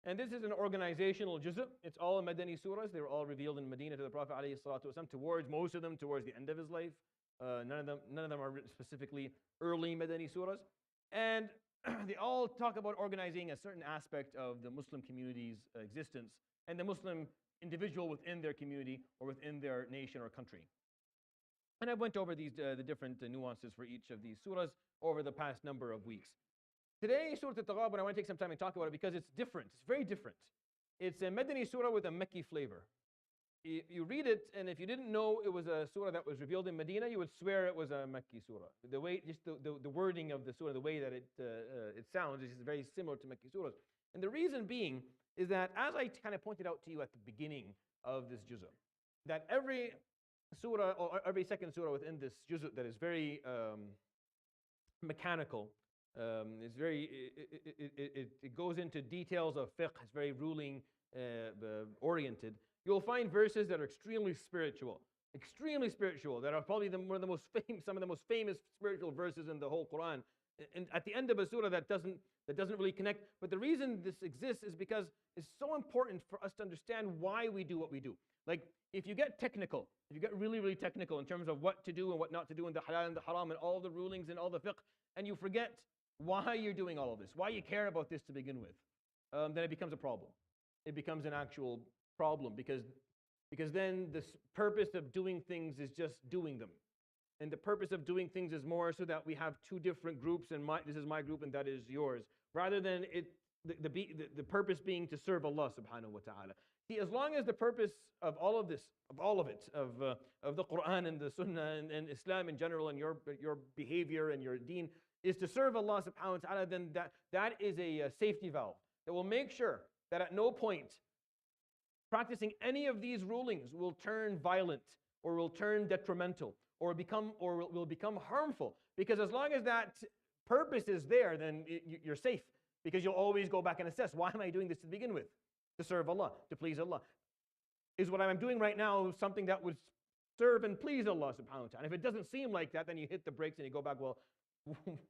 And this is an organizational juz'. It's all Madani surahs. They were all revealed in Medina to the Prophet ﷺ, towards most of them towards the end of his life. None of them are written specifically early Madani surahs. And they all talk about organizing a certain aspect of the Muslim community's existence and the Muslim individual within their community or within their nation or country. And I went over these the different nuances for each of these surahs over the past number of weeks. Today, Surat Al-Taghabun, I want to take some time and talk about it because it's different. It's very different. It's a Madani surah with a Mekki flavor. You read it, and if you didn't know it was a surah that was revealed in Medina, you would swear it was a Mekki surah. The way, just the wording of the surah, the way that it sounds is very similar to Mekki surahs. And the reason being is that, as I kind of pointed out to you at the beginning of this juz', that every surah, or every second surah within this juz' that is very mechanical, it goes into details of fiqh, it's very ruling oriented. You'll find verses that are extremely spiritual, that are probably some of the most famous spiritual verses in the whole Quran. And at the end of a surah that doesn't really connect. But the reason this exists is because it's so important for us to understand why we do what we do. Like, if you get technical, if you get really, really technical in terms of what to do and what not to do, and the halal and the haram and all the rulings and all the fiqh, and you forget why you're doing all of this, why you care about this to begin with, then it becomes a problem. It becomes an actual problem because then the purpose of doing things is just doing them. And the purpose of doing things is more so that we have two different groups, and this is my group and that is yours, rather than the purpose being to serve Allah subhanahu wa ta'ala. See, as long as the purpose of all of this, of the Quran and the Sunnah and Islam in general and your behavior and your deen is to serve Allah subhanahu wa ta'ala, then that is a safety valve that will make sure that at no point practicing any of these rulings will turn violent or will turn detrimental or will become harmful. Because as long as that purpose is there, then you're safe, because you'll always go back and assess, why am I doing this to begin with? To serve Allah, to please Allah. Is what I'm doing right now something that would serve and please Allah subhanahu wa ta'ala? If it doesn't seem like that, then you hit the brakes and you go back, well,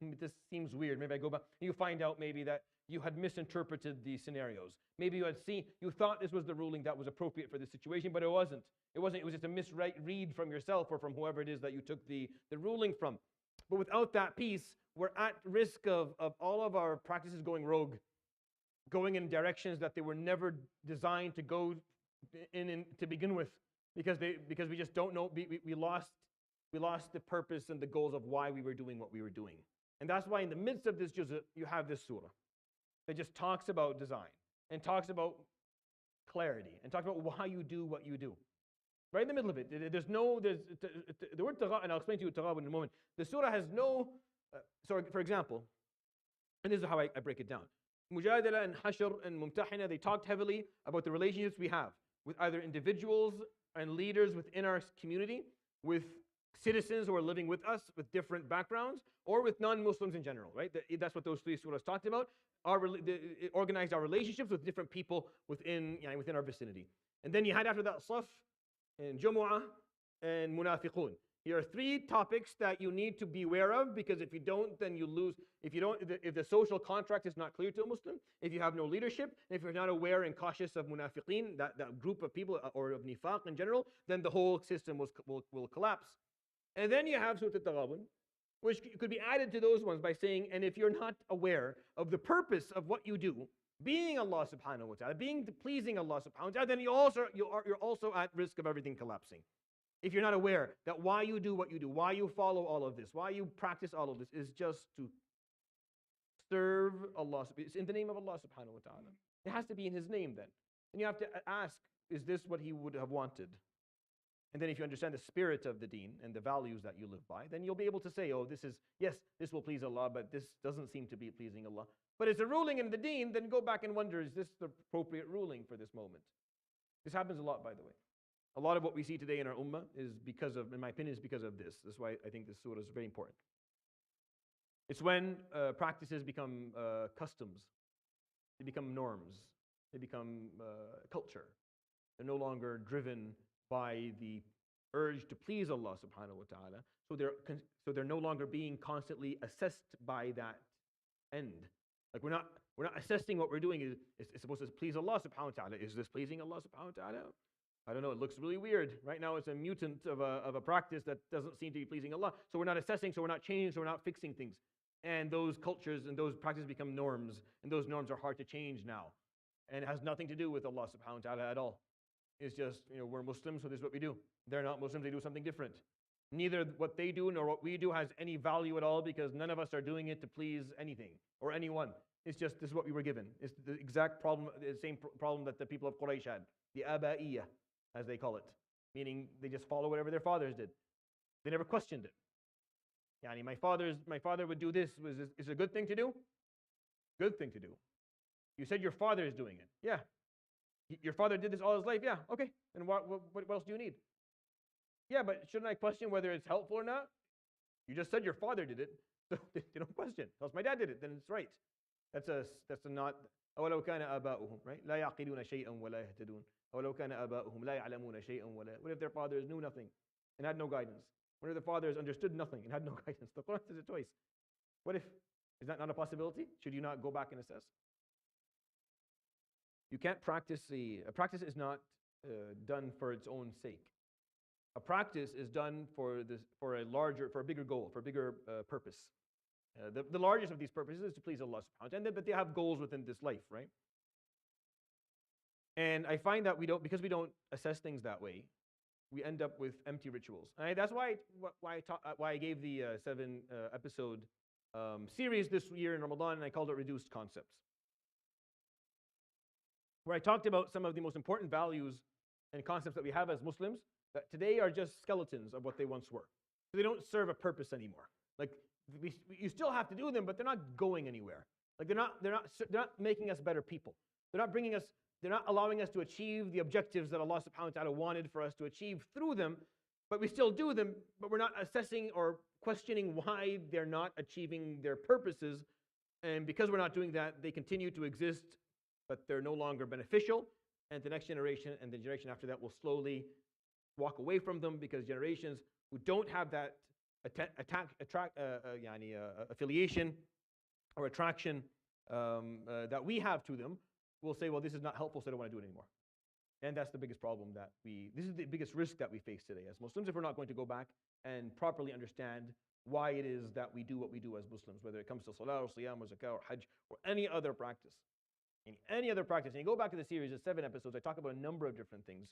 this seems weird. Maybe I go back. You find out maybe that you had misinterpreted these scenarios. Maybe you thought this was the ruling that was appropriate for this situation, but it wasn't. It was just a misread from yourself or from whoever it is that you took the ruling from. But without that piece, we're at risk of all of our practices going rogue, going in directions that they were never designed to go in to begin with, because we just don't know. We lost the purpose and the goals of why we were doing what we were doing. And that's why in the midst of this juz' you have this surah that just talks about design and talks about clarity and talks about why you do what you do. Right in the middle of it, the word taghabun, and I'll explain to you taghabun in a moment. The surah has no, for example, and this is how I break it down. Mujadala and Hashr and Mumtahina, they talked heavily about the relationships we have with either individuals and leaders within our community, with citizens who are living with us with different backgrounds, or with non-Muslims in general, right? That's what those three surahs talked about. It organized our relationships with different people within our vicinity. And then you had after that Saf and Jumu'ah and Munafiqun. Here are three topics that you need to be aware of, because if you don't, then you lose. If the social contract is not clear to a Muslim, if you have no leadership, if you're not aware and cautious of Munafiqeen, that group of people, or of Nifaq in general, then the whole system will collapse. And then you have Surat Al-Taghabun, which could be added to those ones by saying, and if you're not aware of the purpose of what you do, being Allah subhanahu wa ta'ala, being pleasing Allah subhanahu wa ta'ala, then you're also at risk of everything collapsing. If you're not aware that why you do what you do, why you follow all of this, why you practice all of this is just to serve Allah. It's in the name of Allah subhanahu wa ta'ala. It has to be in His name then. And you have to ask, is this what He would have wanted? And then if you understand the spirit of the deen and the values that you live by, then you'll be able to say, oh, this will please Allah, but this doesn't seem to be pleasing Allah. But it's a ruling in the deen, then go back and wonder, is this the appropriate ruling for this moment? This happens a lot, by the way. A lot of what we see today in our ummah is because of, in my opinion, is because of this. That's why I think this surah is very important. It's when practices become customs. They become norms. They become culture. They're no longer driven by the urge to please Allah subhanahu wa ta'ala. So they're no longer being constantly assessed by that end. Like we're We're not assessing what we're doing. It's supposed to please Allah subhanahu wa ta'ala. Is this pleasing Allah subhanahu wa ta'ala? I don't know, it looks really weird. Right now it's a mutant of a practice that doesn't seem to be pleasing Allah. So we're not assessing, so we're not changing, so we're not fixing things. And those cultures and those practices become norms. And those norms are hard to change now. And it has nothing to do with Allah subhanahu wa ta'ala at all. It's just, we're Muslims, so this is what we do. They're not Muslims, they do something different. Neither what they do nor what we do has any value at all, because none of us are doing it to please anything or anyone. It's just, this is what we were given. It's the exact problem, the same problem that the people of Quraysh had. The aba'iyah, as they call it. Meaning they just follow whatever their fathers did. They never questioned it. Yani my father would do this. Is it a good thing to do? Good thing to do. You said your father is doing it. Yeah. Your father did this all his life. Yeah. Okay. And what else do you need? Yeah, but shouldn't I question whether it's helpful or not? You just said your father did it. So they don't question. Else my dad did it, then it's right. That's a not. أولو كان آباؤهم, right? لا يعقلون شيئا ولا يهتدون. أولو كان آباؤهم لا يعلمون شيئا ولا. What if their fathers knew nothing and had no guidance? What if their fathers understood nothing and had no guidance? The Quran says it twice. What if? Is that not a possibility? Should you not go back and assess? You can't practice a practice is not done for its own sake. A practice is done for a bigger goal, for a bigger purpose. The largest of these purposes is to please Allah subhanahu wa ta'ala, but they have goals within this life, right? And I find that because we don't assess things that way, we end up with empty rituals. And that's why I gave the 7-episode series this year in Ramadan, and I called it Reduced Concepts, where I talked about some of the most important values and concepts that we have as Muslims that today are just skeletons of what they once were. So they don't serve a purpose anymore. Like, you still have to do them, but they're not going anywhere. Like, they're not making us better people. They're not allowing us to achieve the objectives that Allah subhanahu wa ta'ala wanted for us to achieve through them, but we still do them, but we're not assessing or questioning why they're not achieving their purposes. And because we're not doing that, they continue to exist, but they're no longer beneficial. And the next generation and the generation after that will slowly walk away from them, because generations who don't have that affiliation or attraction that we have to them will say, well, this is not helpful, so I don't want to do it anymore. And that's the biggest problem this is the biggest risk that we face today as Muslims, if we're not going to go back and properly understand why it is that we do what we do as Muslims, whether it comes to salah or siyam or zakah or hajj or any other practice. In any other practice. And you go back to the series, it's 7 episodes, I talk about a number of different things.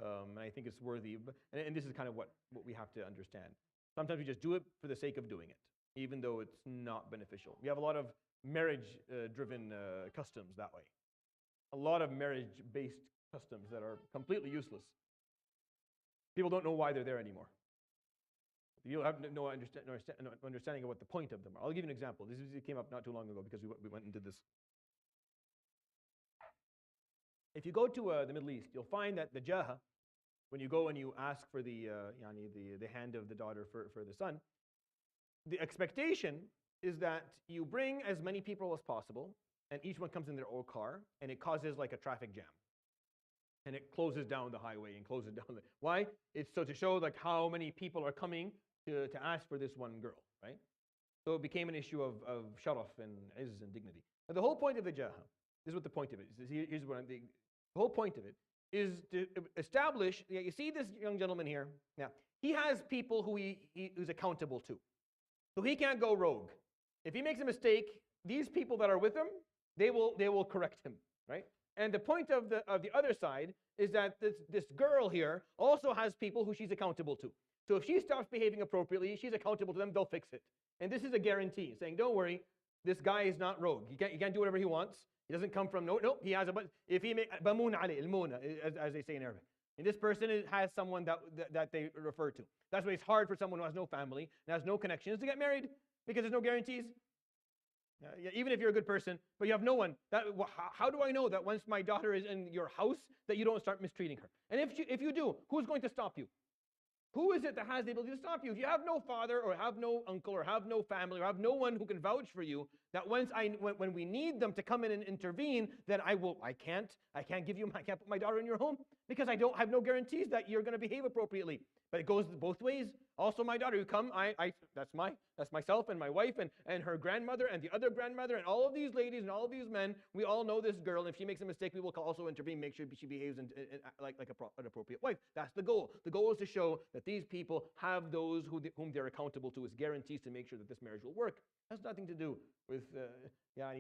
And I think it's worthy, and this is kind of what we have to understand. Sometimes we just do it for the sake of doing it, even though it's not beneficial. We have a lot of marriage-driven customs that way. A lot of marriage-based customs that are completely useless. People don't know why they're there anymore. You have no understanding of what the point of them are. I'll give you an example. This came up not too long ago because we went and did this. If you go to the Middle East, you'll find that the jaha, when you go and you ask for the hand of the daughter for the son, the expectation is that you bring as many people as possible, and each one comes in their own car, and it causes like a traffic jam. And it closes down the highway and closes down the... Why? It's so to show like how many people are coming to ask for this one girl, right? So it became an issue of sharaf and izz and dignity. And the whole point of the jaha, this is what the point of it is. Here's what the whole point of it is to establish, you see this young gentleman here? Now, he has people who who's accountable to. So he can't go rogue. If he makes a mistake, these people that are with him, they will correct him, right? And the point of the other side is that this girl here also has people who she's accountable to. So if she stops behaving appropriately, she's accountable to them, they'll fix it. And this is a guarantee, saying, don't worry, this guy is not rogue. He can't do whatever he wants. He doesn't come from, no, he has if he make, bamun ali, al-muna, as they say in Arabic. And this person has someone that they refer to. That's why it's hard for someone who has no family and has no connections to get married, because there's no guarantees. Even if you're a good person, but you have no one. How do I know that once my daughter is in your house that you don't start mistreating her? And if you do, who's going to stop you? Who is it that has the ability to stop you? If you have no father or have no uncle or have no family or have no one who can vouch for you, That when we need them to come in and intervene, then I can't put my daughter in your home because I have no guarantees that you're going to behave appropriately. But it goes both ways. Also, my daughter, you come, that's myself and my wife and her grandmother and the other grandmother and all of these ladies and all of these men. We all know this girl. If she makes a mistake, we will also intervene, make sure she behaves like an appropriate wife. That's the goal. The goal is to show that these people have those whom they're accountable to as guarantees to make sure that this marriage will work. Has nothing to do with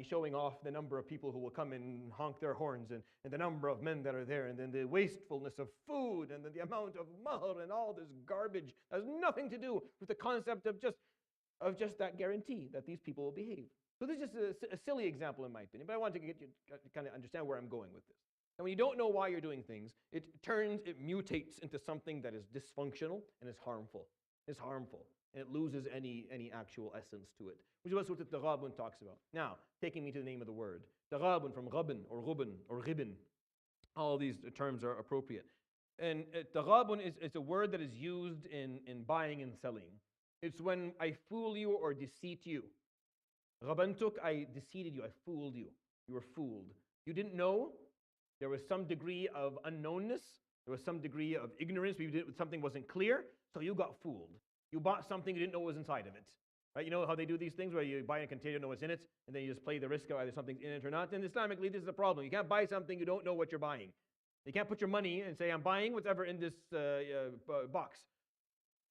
showing off the number of people who will come and honk their horns and the number of men that are there and then the wastefulness of food and then the amount of mahr and all this garbage. Has nothing to do with the concept of just that guarantee that these people will behave. So this is just a silly example in my opinion, but I want to get you to kind of understand where I'm going with this. And when you don't know why you're doing things, it mutates into something that is dysfunctional and is harmful. It's harmful. And it loses any actual essence to it, which is what Surat Al-Taghabun talks about. Now, taking me to the name of the word. Taghabun from ghabn or ghubn or ghibn. All these terms are appropriate. And taghabun is a word that is used in buying and selling. It's when I fool you or deceit you. Ghabantuk, I deceived you, I fooled you. You were fooled. You didn't know. There was some degree of unknownness. There was some degree of ignorance. Something wasn't clear, so you got fooled. You bought something you didn't know was inside of it. Right? You know how they do these things where you buy a container, you know what's in it, and then you just play the risk of either something's in it or not. And Islamically, this is a problem. You can't buy something you don't know what you're buying. You can't put your money and say, I'm buying whatever in this box.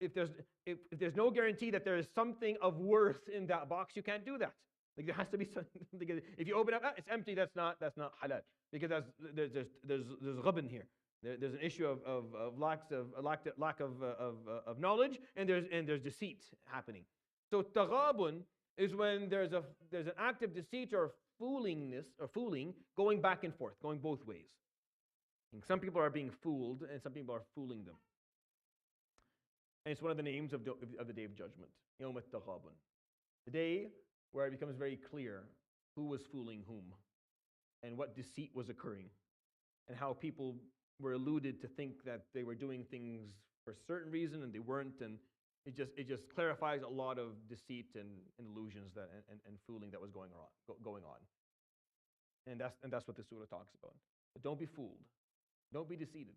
If there's no guarantee that there is something of worth in that box, you can't do that. Like there has to be something. If you open up, it's empty. That's not halal because there's ghabn here. There's an issue of lack of knowledge, and there's deceit happening. So taghabun is when there's an act of deceit or fooling going back and forth, going both ways. And some people are being fooled, and some people are fooling them. And it's one of the names of the Day of Judgment, Yawm Al-Taghabun, the day where it becomes very clear who was fooling whom, and what deceit was occurring, and how people were alluded to think that they were doing things for a certain reason and they weren't, and it just clarifies a lot of deceit and illusions and fooling that was going on. And that's what the surah talks about. But don't be fooled. Don't be deceived.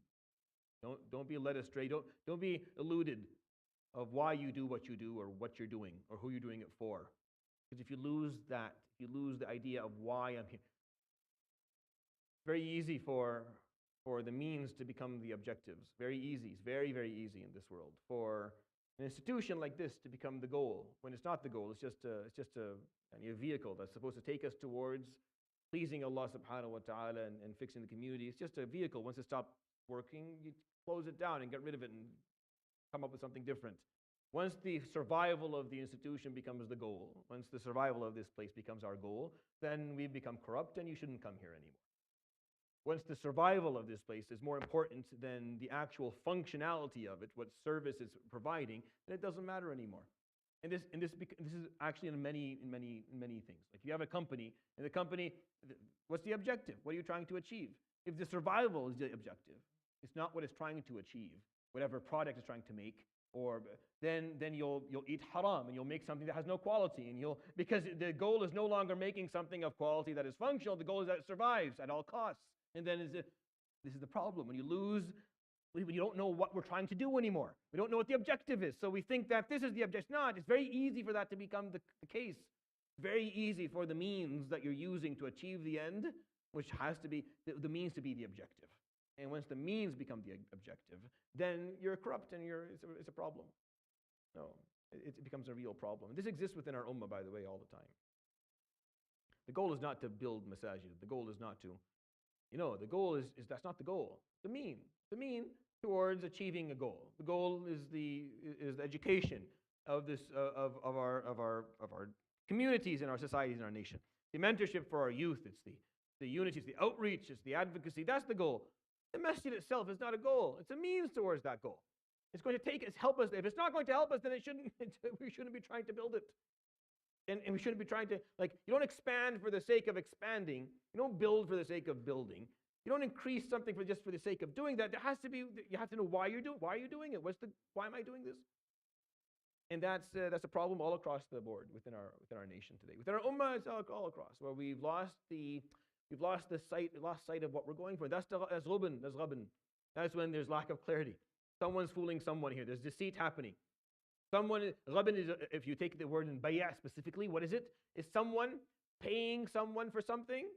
Don't be led astray. Don't be eluded of why you do what you do or what you're doing or who you're doing it for. Because if you lose that, if you lose the idea of why I'm here, it's very easy for the means to become the objectives. Very easy. It's very, very easy in this world for an institution like this to become the goal when it's not the goal. It's just a vehicle that's supposed to take us towards pleasing Allah subhanahu wa ta'ala and fixing the community. It's just a vehicle. Once it stops working, you close it down and get rid of it and come up with something different. Once the survival of the institution becomes the goal, once the survival of this place becomes our goal, then we become corrupt and you shouldn't come here anymore. Once the survival of this place is more important than the actual functionality of it, what service it's providing, then it doesn't matter anymore. And this is actually in many things. Like you have a company, and the company, what's the objective? What are you trying to achieve? If the survival is the objective, it's not what it's trying to achieve, whatever product it's trying to make, or then you'll eat haram and you'll make something that has no quality, and because the goal is no longer making something of quality that is functional. The goal is that it survives at all costs. And then this is the problem when you don't know what we're trying to do anymore. We don't know what the objective is. So we think that this is the objective. It's not. It's very easy for that to become the case. Very easy for the means that you're using to achieve the end, which has to be the means to be the objective. And once the means become the objective, then you're corrupt and it's a problem. No, it becomes a real problem. This exists within our ummah, by the way, all the time. The goal is not to build masajid. The goal is not to, the goal is that's not the goal. The mean towards achieving a goal. The goal is the education of our communities and our societies and our nation. The mentorship for our youth. It's the unity, it's the outreach, it's the advocacy. That's the goal. The masjid itself is not a goal. It's a means towards that goal. It's going to help us. If it's not going to help us, then we shouldn't be trying to build it. And we shouldn't be trying to, you don't expand for the sake of expanding. You don't build for the sake of building. You don't increase something just for the sake of doing that. You have to know why are you doing it? Why am I doing this? And that's a problem all across the board within our nation today. Within our ummah, it's all across, where we've lost sight of what we're going for. That's ghubn. That's when there's lack of clarity. Someone's fooling someone here. There's deceit happening. Ghubn is, if you take the word in bay'a specifically, what is it? Is someone paying someone for something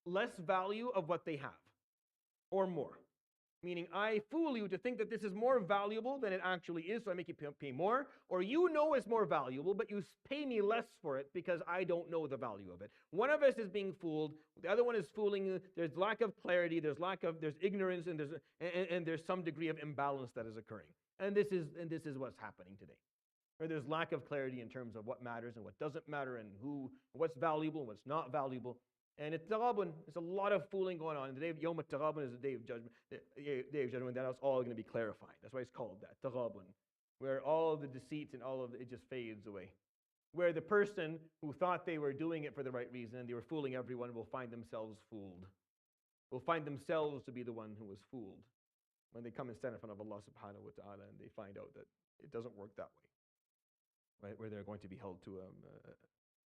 less value of what they have, or more. Meaning, I fool you to think that this is more valuable than it actually is, so I make you pay more. Or you know it's more valuable, but you pay me less for it because I don't know the value of it. One of us is being fooled, the other one is fooling you. There's lack of clarity, there's ignorance, and there's some degree of imbalance that is occurring. And this is what's happening today. Where there's lack of clarity in terms of what matters and what doesn't matter, and what's valuable and what's not valuable. And it's Taghabun. There's a lot of fooling going on. The day of Yawm al-Taghabun is the day of judgment. Day of judgment. That's all going to be clarified. That's why it's called that, Taghabun, where all of the deceits and all of it just fades away. Where the person who thought they were doing it for the right reason and they were fooling everyone will find themselves fooled. Will find themselves to be the one who was fooled when they come and stand in front of Allah subhanahu wa ta'ala and they find out that it doesn't work that way. Right? Where they're going to be held to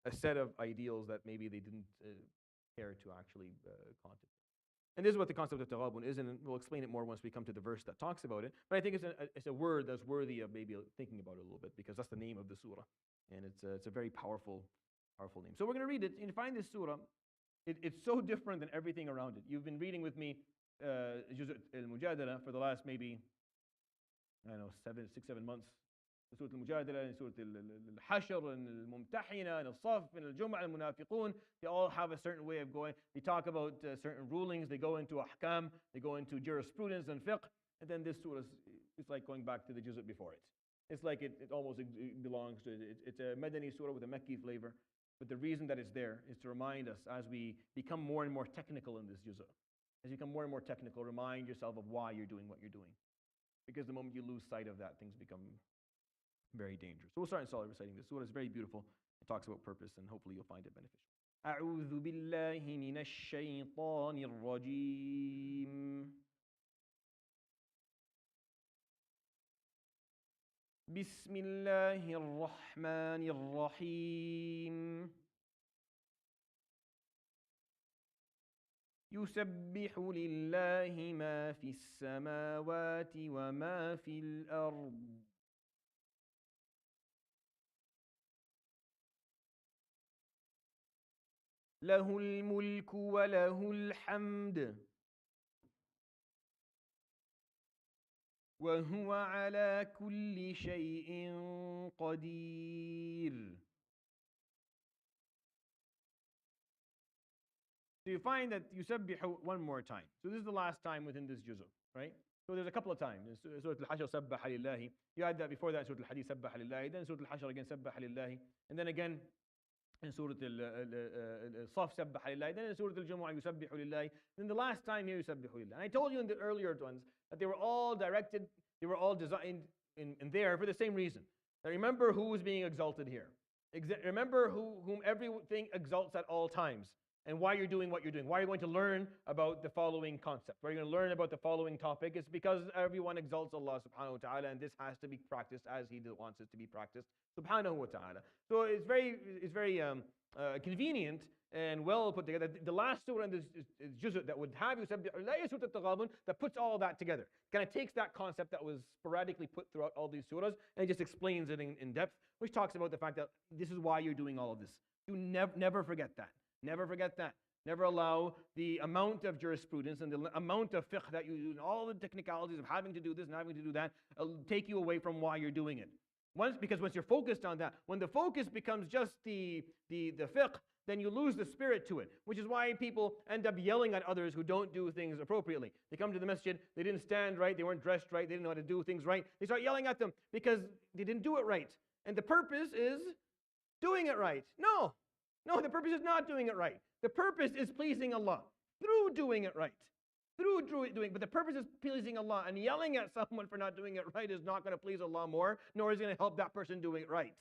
a set of ideals that maybe they didn't care to actually contemplate. And this is what the concept of Taghabun is, and we'll explain it more once we come to the verse that talks about it. But I think it's a word that's worthy of maybe thinking about it a little bit, because that's the name of the surah, and it's a very powerful name. So we're going to read it, and you find this surah, it's so different than everything around it. You've been reading with me Surat Al-Mujadala for the last maybe, 6-7 months. Surat Al-Mujadala and Surat Al-Hashr and Al-Mumtahina and Al-Saf and Al-Jum'ah and Al-Munafiqun, they all have a certain way of going. They talk about certain rulings, they go into ahkam, they go into jurisprudence and fiqh, and then this surah is like going back to the juz' before it. It's like it almost belongs to it. It's a Madani surah with a Mekki flavor, but the reason that it's there is to remind us as we become more and more technical in this juz'. As you become more and more technical, remind yourself of why you're doing what you're doing. Because the moment you lose sight of that, things become very dangerous. So we'll start reciting this surah. It's very beautiful. It talks about purpose, and hopefully you'll find it beneficial. أعوذ بالله من الشيطان الرجيم. بسم الله الرحمن الرحيم. يسبح لله ما في السماوات وما في الأرض. له الملك وله الحمد وهو على كل شيء قدير. So you find that yusabbihu one more time. So this is the last time within this juz', right? So there's a couple of times. In Surat Al-Hashr, sabbaha lillahi. You had that before that in Surat Al-Hadith, sabbaha lillahi. Then Surat Al-Hashr again, sabbaha lillahi. And then again in Surat Al-Saf, sabbaha lillahi. Then in Surat Al-Jumu'ah, yusabbihu lillahi. Then the last time here, yusabbihu lillahi. And I told you in the earlier ones that they were all directed, they were all designed in there for the same reason. Now remember who is being exalted here. Remember whom everything exalts at all times. And why you're doing what you're doing. Why you're going to learn about the following concept. Why you're going to learn about the following topic. It's because everyone exalts Allah subhanahu wa ta'ala, and this has to be practiced as He wants it to be practiced subhanahu wa ta'ala. So it's very convenient and well put together. The last surah in this juz' that would have you Surat Al-Taghabun that puts all that together. Kind of takes that concept that was sporadically put throughout all these surahs and just explains it in depth, which talks about the fact that this is why you're doing all of this. You never forget that. Never forget that. Never allow the amount of jurisprudence and the amount of fiqh that you do and all the technicalities of having to do this and having to do that take you away from why you're doing it. Because once you're focused on that, when the focus becomes just the fiqh, then you lose the spirit to it, which is why people end up yelling at others who don't do things appropriately. They come to the masjid, they didn't stand right, they weren't dressed right, they didn't know how to do things right. They start yelling at them because they didn't do it right. And the purpose is doing it right. No, the purpose is not doing it right. The purpose is pleasing Allah through doing it right. But the purpose is pleasing Allah, and yelling at someone for not doing it right is not going to please Allah more, nor is it going to help that person doing it right.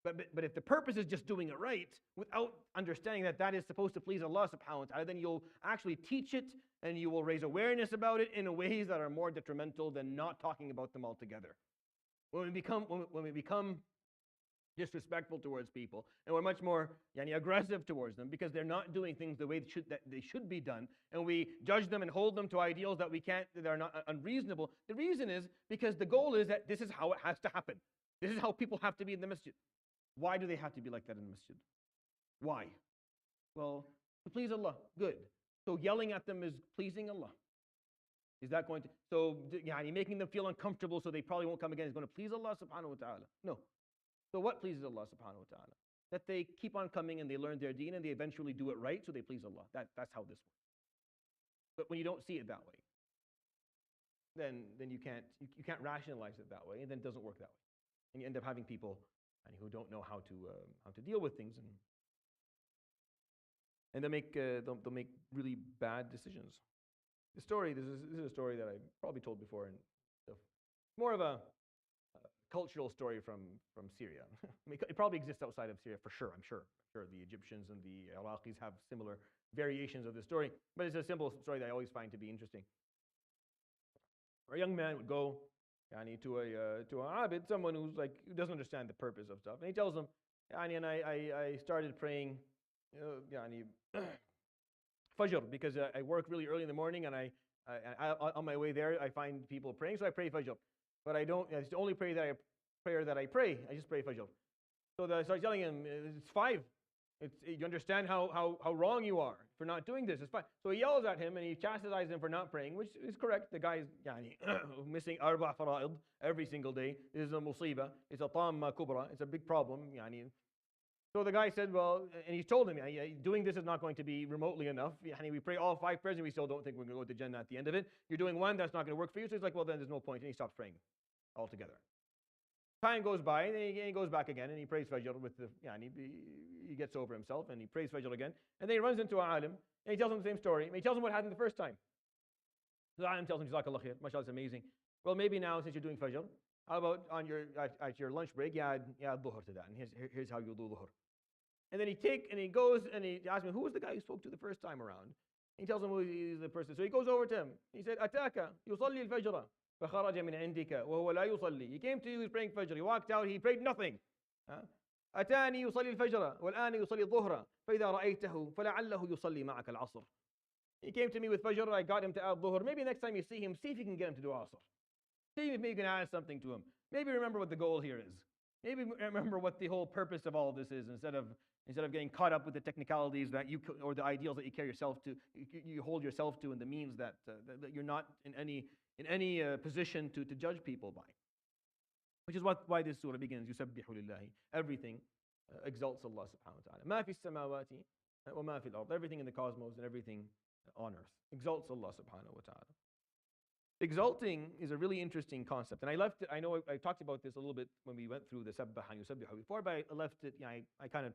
But if the purpose is just doing it right, without understanding that that is supposed to please Allah subhanahu wa ta'ala, then you'll actually teach it, and you will raise awareness about it in ways that are more detrimental than not talking about them altogether. When we become disrespectful towards people, and we're much more aggressive towards them because they're not doing things the way that they should be done, and we judge them and hold them to ideals that are not unreasonable. The reason is because the goal is that this is how it has to happen. This is how people have to be in the masjid. Why do they have to be like that in the masjid? Why? Well, to please Allah. Good. So yelling at them is pleasing Allah. Is that going to, so making them feel uncomfortable so they probably won't come again is going to please Allah subhanahu wa ta'ala? No. So what pleases Allah subhanahu wa ta'ala? That they keep on coming and they learn their deen and they eventually do it right, so they please Allah. That's how this works. But when you don't see it that way, then you can't rationalize it that way, and then it doesn't work that way. And you end up having people who don't know how to deal with things, and they'll make really bad decisions. This is a story that I probably told before, and more of a cultural story from Syria. I mean, it probably exists outside of Syria for sure. I'm sure the Egyptians and the Iraqis have similar variations of this story, but it's a simple story that I always find to be interesting. A young man would go to a abid, someone who doesn't understand the purpose of stuff, and he tells him, and I started praying Fajr, because I work really early in the morning, and I on my way there I find people praying, so I pray Fajr. But it's the only prayer that I pray. I just pray Fajr. So I start telling him, it's 5. You understand how wrong you are for not doing this. It's 5. So he yells at him and he chastises him for not praying, which is correct. The guy is missing arba' fara'id every single day. This is a musiba. It's a tamma kubra. It's a big problem. So the guy said, well, and he told him, doing this is not going to be remotely enough. We pray all 5 prayers and we still don't think we're going to go to Jannah at the end of it. You're doing one, that's not going to work for you. So he's like, well, then there's no point. And he stops praying altogether. Time goes by, and he goes back again, and he prays Fajr with he gets over himself, and he prays Fajr again. And then he runs into an alim, and he tells him the same story. And he tells him what happened the first time. So the alim tells him, Jazakallah khair, mashallah, it's amazing. Well, maybe now, since you're doing Fajr, how about at your lunch break, add dhuhr to that, and here's how you'll do dhuhr. And then he goes and he asks me, who was the guy who spoke to the first time around? And he tells him who is the person. So he goes over to him. He said, Ataka, yusalli al-fajr, فخرج من عندك وهو لا يصلي. He came to you, he was praying Fajr. He walked out, he prayed nothing. أتاني يصلي الفجر والآن يصلي الظهر فإذا رأيته فلعله يصلي معك العصر. He came to me with Fajr, I got him to add Dhuhr. Maybe next time you see him, see if you can get him to do Asr. See if maybe you can add something to him. Maybe remember what the goal here is. Maybe remember what the whole purpose of all of this is, instead of getting caught up with the technicalities that or the ideals that you carry yourself to, you hold yourself to, and the means that you're not in any position to judge people by. Which is why this surah begins, يُسَبِّحُ لِلَّهِ. Everything exalts Allah subhanahu wa ta'ala. مَا فِي السَّمَاوَاتِ وَمَا فِي الْأَرْضِ. Everything in the cosmos and everything on earth exalts Allah subhanahu wa ta'ala. Exalting is a really interesting concept, and I know I talked about this a little bit when we went through the Sabbaha and Yusabbihu before, but I left it, I kind of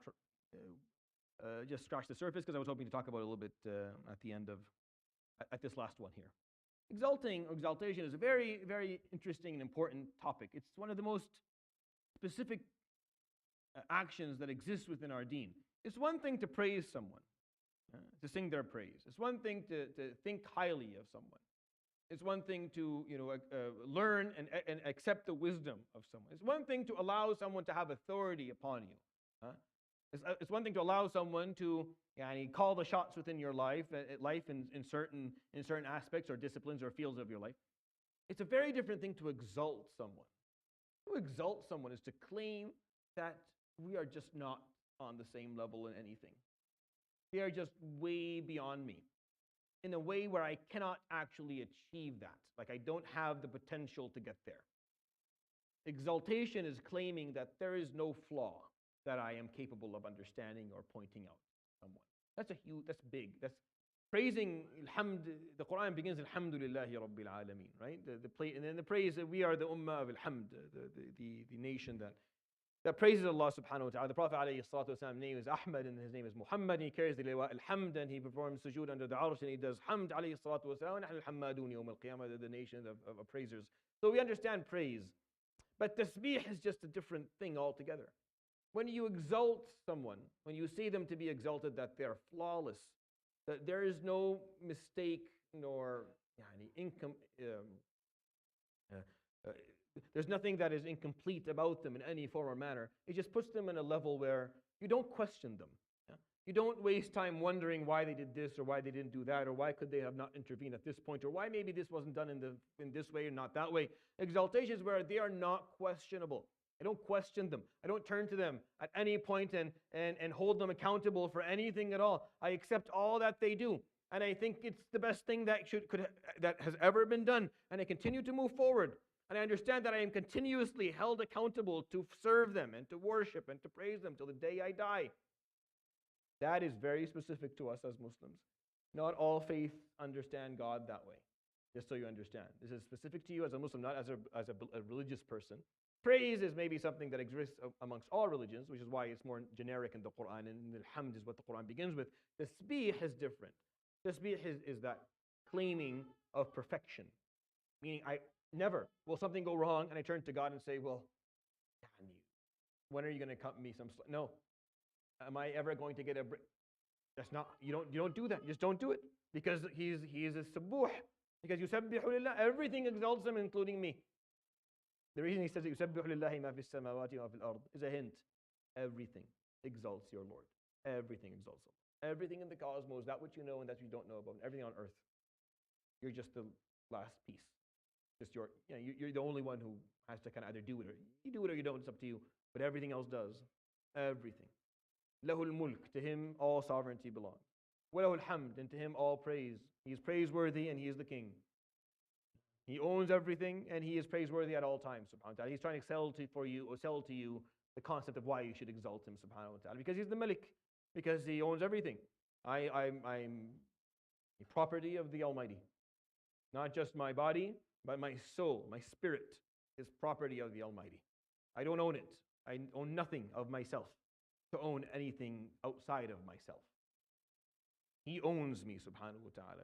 just scratched the surface because I was hoping to talk about it a little bit at the end at this last one here. Exalting or exaltation is a very, very interesting and important topic. It's one of the most specific actions that exist within our deen. It's one thing to praise someone, to sing their praise. It's one thing to think highly of someone. It's one thing to learn and accept the wisdom of someone. It's one thing to allow someone to have authority upon you. It's one thing to allow someone to call the shots within your life in certain aspects or disciplines or fields of your life. It's a very different thing to exalt someone. To exalt someone is to claim that we are just not on the same level in anything. They are just way beyond me, in a way where I cannot actually achieve that. Like I don't have the potential to get there. Exaltation is claiming that there is no flaw that I am capable of understanding or pointing out someone. That's big. That's praising. Alhamd. The Quran begins Alhamdulillahi Rabbil Alameen, right? And then the praise that we are the ummah of Alhamd, the nation that praises Allah subhanahu wa ta'ala. The Prophet alayhi salatu wasalam's name is Ahmad and his name is Muhammad, and he carries the liwa al-hamd, and he performs sujood under the arsh, and he does hamd alayhi salatu wasalam, and al-hammadun yawm al-qiyamah, the nation of praisers. So we understand praise, but tasbih is just a different thing altogether. When you exalt someone, when you see them to be exalted, that they're flawless, that there is no mistake nor Uh, there's nothing that is incomplete about them in any form or manner. It just puts them in a level where you don't question them. Yeah? You don't waste time wondering why they did this or why they didn't do that or why could they have not intervened at this point or why maybe this wasn't done in this way or not that way. Exaltation is where they are not questionable. I don't question them. I don't turn to them at any point and hold them accountable for anything at all. I accept all that they do. And I think it's the best thing that has ever been done. And I continue to move forward. And I understand that I am continuously held accountable to serve them and to worship and to praise them till the day I die. That is very specific to us as Muslims. Not all faiths understand God that way. Just so you understand. This is specific to you as a Muslim, not as a religious person. Praise is maybe something that exists amongst all religions, which is why it's more generic in the Quran, and Alhamd is what the Quran begins with. Tasbih is different. Tasbih is that claiming of perfection. Meaning, I never will something go wrong and I turn to God and say, well, when are you going to cut me some slack? No. Am I ever going to get a break? That's not, you don't do that. You just don't do it. Because he is a sabuh. Because yusabbihu lillah, everything exalts him, including me. The reason he says yusabbihu lillahi ma fis samawati wa fil ard is a hint. Everything exalts your Lord. Everything exalts him. Everything in the cosmos, that which you know and that you don't know about, everything on earth. You're just the last piece. Just you're the only one who has to kind of either do it or you do it or you don't. It's up to you. But everything else does. Everything. Lahul mulk, to him all sovereignty belongs. Walahul hamd, and to him all praise. He is praiseworthy and he is the king. He owns everything and he is praiseworthy at all times, subhanahu wa ta'ala. He's trying to sell to you the concept of why you should exalt him, subhanahu wa ta'ala. Because he's the Malik. Because he owns everything. I'm the property of the Almighty. Not just my body, but my soul, my spirit is property of the Almighty. I don't own it. I own nothing of myself to own anything outside of myself. He owns me, subhanahu wa ta'ala.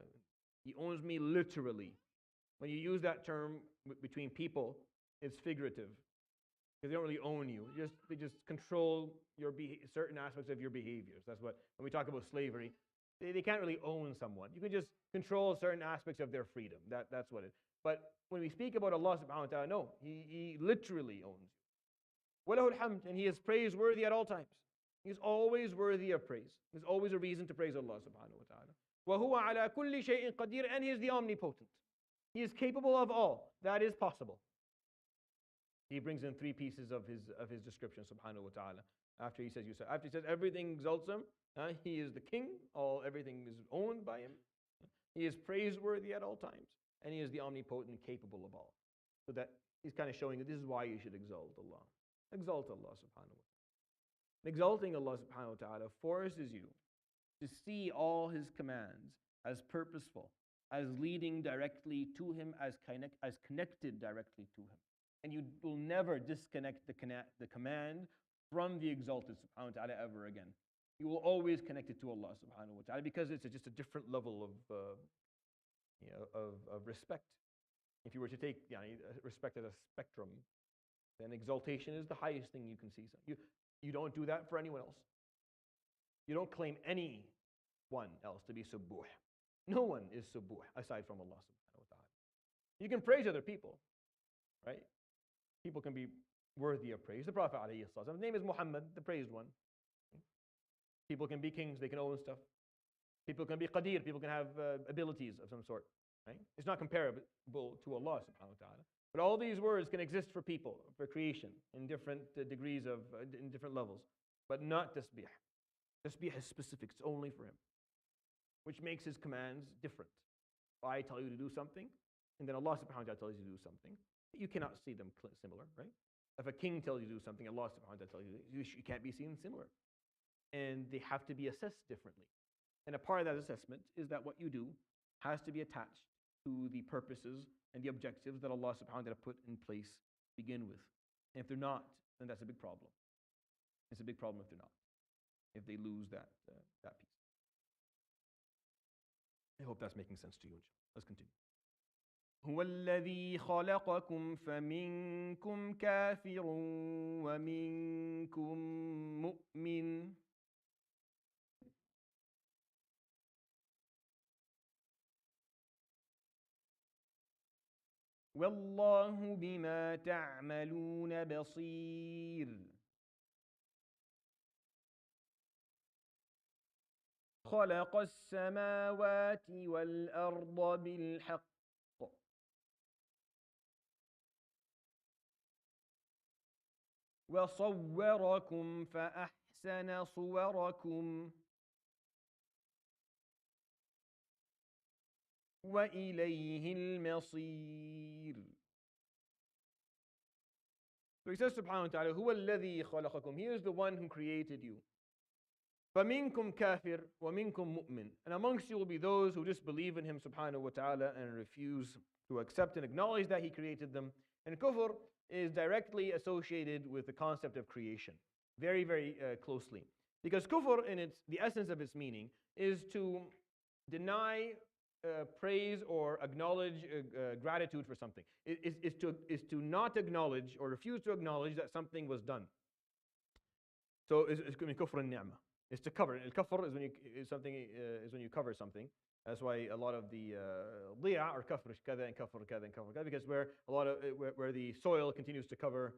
He owns me literally. When you use that term between people, it's figurative. Because they don't really own you. They just control certain aspects of your behaviors. That's what, when we talk about slavery, they can't really own someone. You can just control certain aspects of their freedom. That's what it is. But when we speak about Allah subhanahu wa ta'ala, no, He literally owns you. وَلَهُ الْحَمْدُ, and He is praiseworthy at all times. He is always worthy of praise. There's always a reason to praise Allah subhanahu wa ta'ala. وَهُوَ عَلَى كُلِّ شَيْءٍ قَدِيرٌ, and He is the omnipotent. He is capable of all. That is possible. He brings in three pieces of his description, subhanahu wa ta'ala. After he says everything exalts him, he is the king, everything is owned by him. He is praiseworthy at all times, and he is the omnipotent, capable of all. So that he's kind of showing that this is why you should exalt Allah. Exalt Allah subhanahu wa ta'ala. Exalting Allah subhanahu wa ta'ala forces you to see all his commands as purposeful, as leading directly to him, as connected directly to him. And you will never disconnect the command from the exalted subhanahu wa ta'ala ever again. You will always connect it to Allah subhanahu wa ta'ala because it's just a different level of respect. If you were to take respect as a spectrum, then exaltation is the highest thing you can see. You don't do that for anyone else. You don't claim anyone else to be subuh. No one is subuh aside from Allah subhanahu wa ta'ala. You can praise other people, right? People can be worthy of praise. The Prophet alayhi salam, his name is Muhammad, the praised one. People can be kings, they can own stuff. People can be qadir, people can have abilities of some sort. Right? It's not comparable to Allah subhanahu wa ta'ala. But all these words can exist for people, for creation, in different degrees in different levels. But not tasbih. Tasbih is specific, it's only for him. Which makes his commands different. I tell you to do something, and then Allah subhanahu wa ta'ala tells you to do something. You cannot see them similar, right? If a king tells you to do something, Allah subhanahu wa ta'ala tells you can't be seen similar. And they have to be assessed differently. And a part of that assessment is that what you do has to be attached to the purposes and the objectives that Allah subhanahu wa ta'ala put in place to begin with. And if they're not, then that's a big problem. It's a big problem if they're not. If they lose that piece. I hope that's making sense to you. Let's continue. هو الذي خلقكم فمنكم كافر ومنكم مؤمن. وَاللَّهُ بِمَا تَعْمَلُونَ بَصِيرٌ. خَلَقَ السَّمَاوَاتِ وَالْأَرْضَ بِالْحَقِّ وَصَوَّرَكُمْ فَأَحْسَنَ صُوَرَكُمْ وَإِلَيْهِ الْمَصِيرُ. So he says subhanahu wa ta'ala, هُوَ الَّذِي خَلَقَكُمْ. He is the one who created you. فَمِنْكُمْ كَافِرٌ وَمِنْكُمْ مُؤْمِنٌ. And amongst you will be those who disbelieve in him subhanahu wa ta'ala and refuse to accept and acknowledge that he created them. And kufr is directly associated with the concept of creation, very, very closely. Because kufr, in the essence of its meaning, is to deny praise or acknowledge gratitude for something. Is to not acknowledge or refuse to acknowledge that something was done. So it's kufr al-ni'mah. It's to cover. Al-kafr is when you cover something. That's why a lot of the diya are kafr kada and kafr kada and kafr kada, because where the soil continues to cover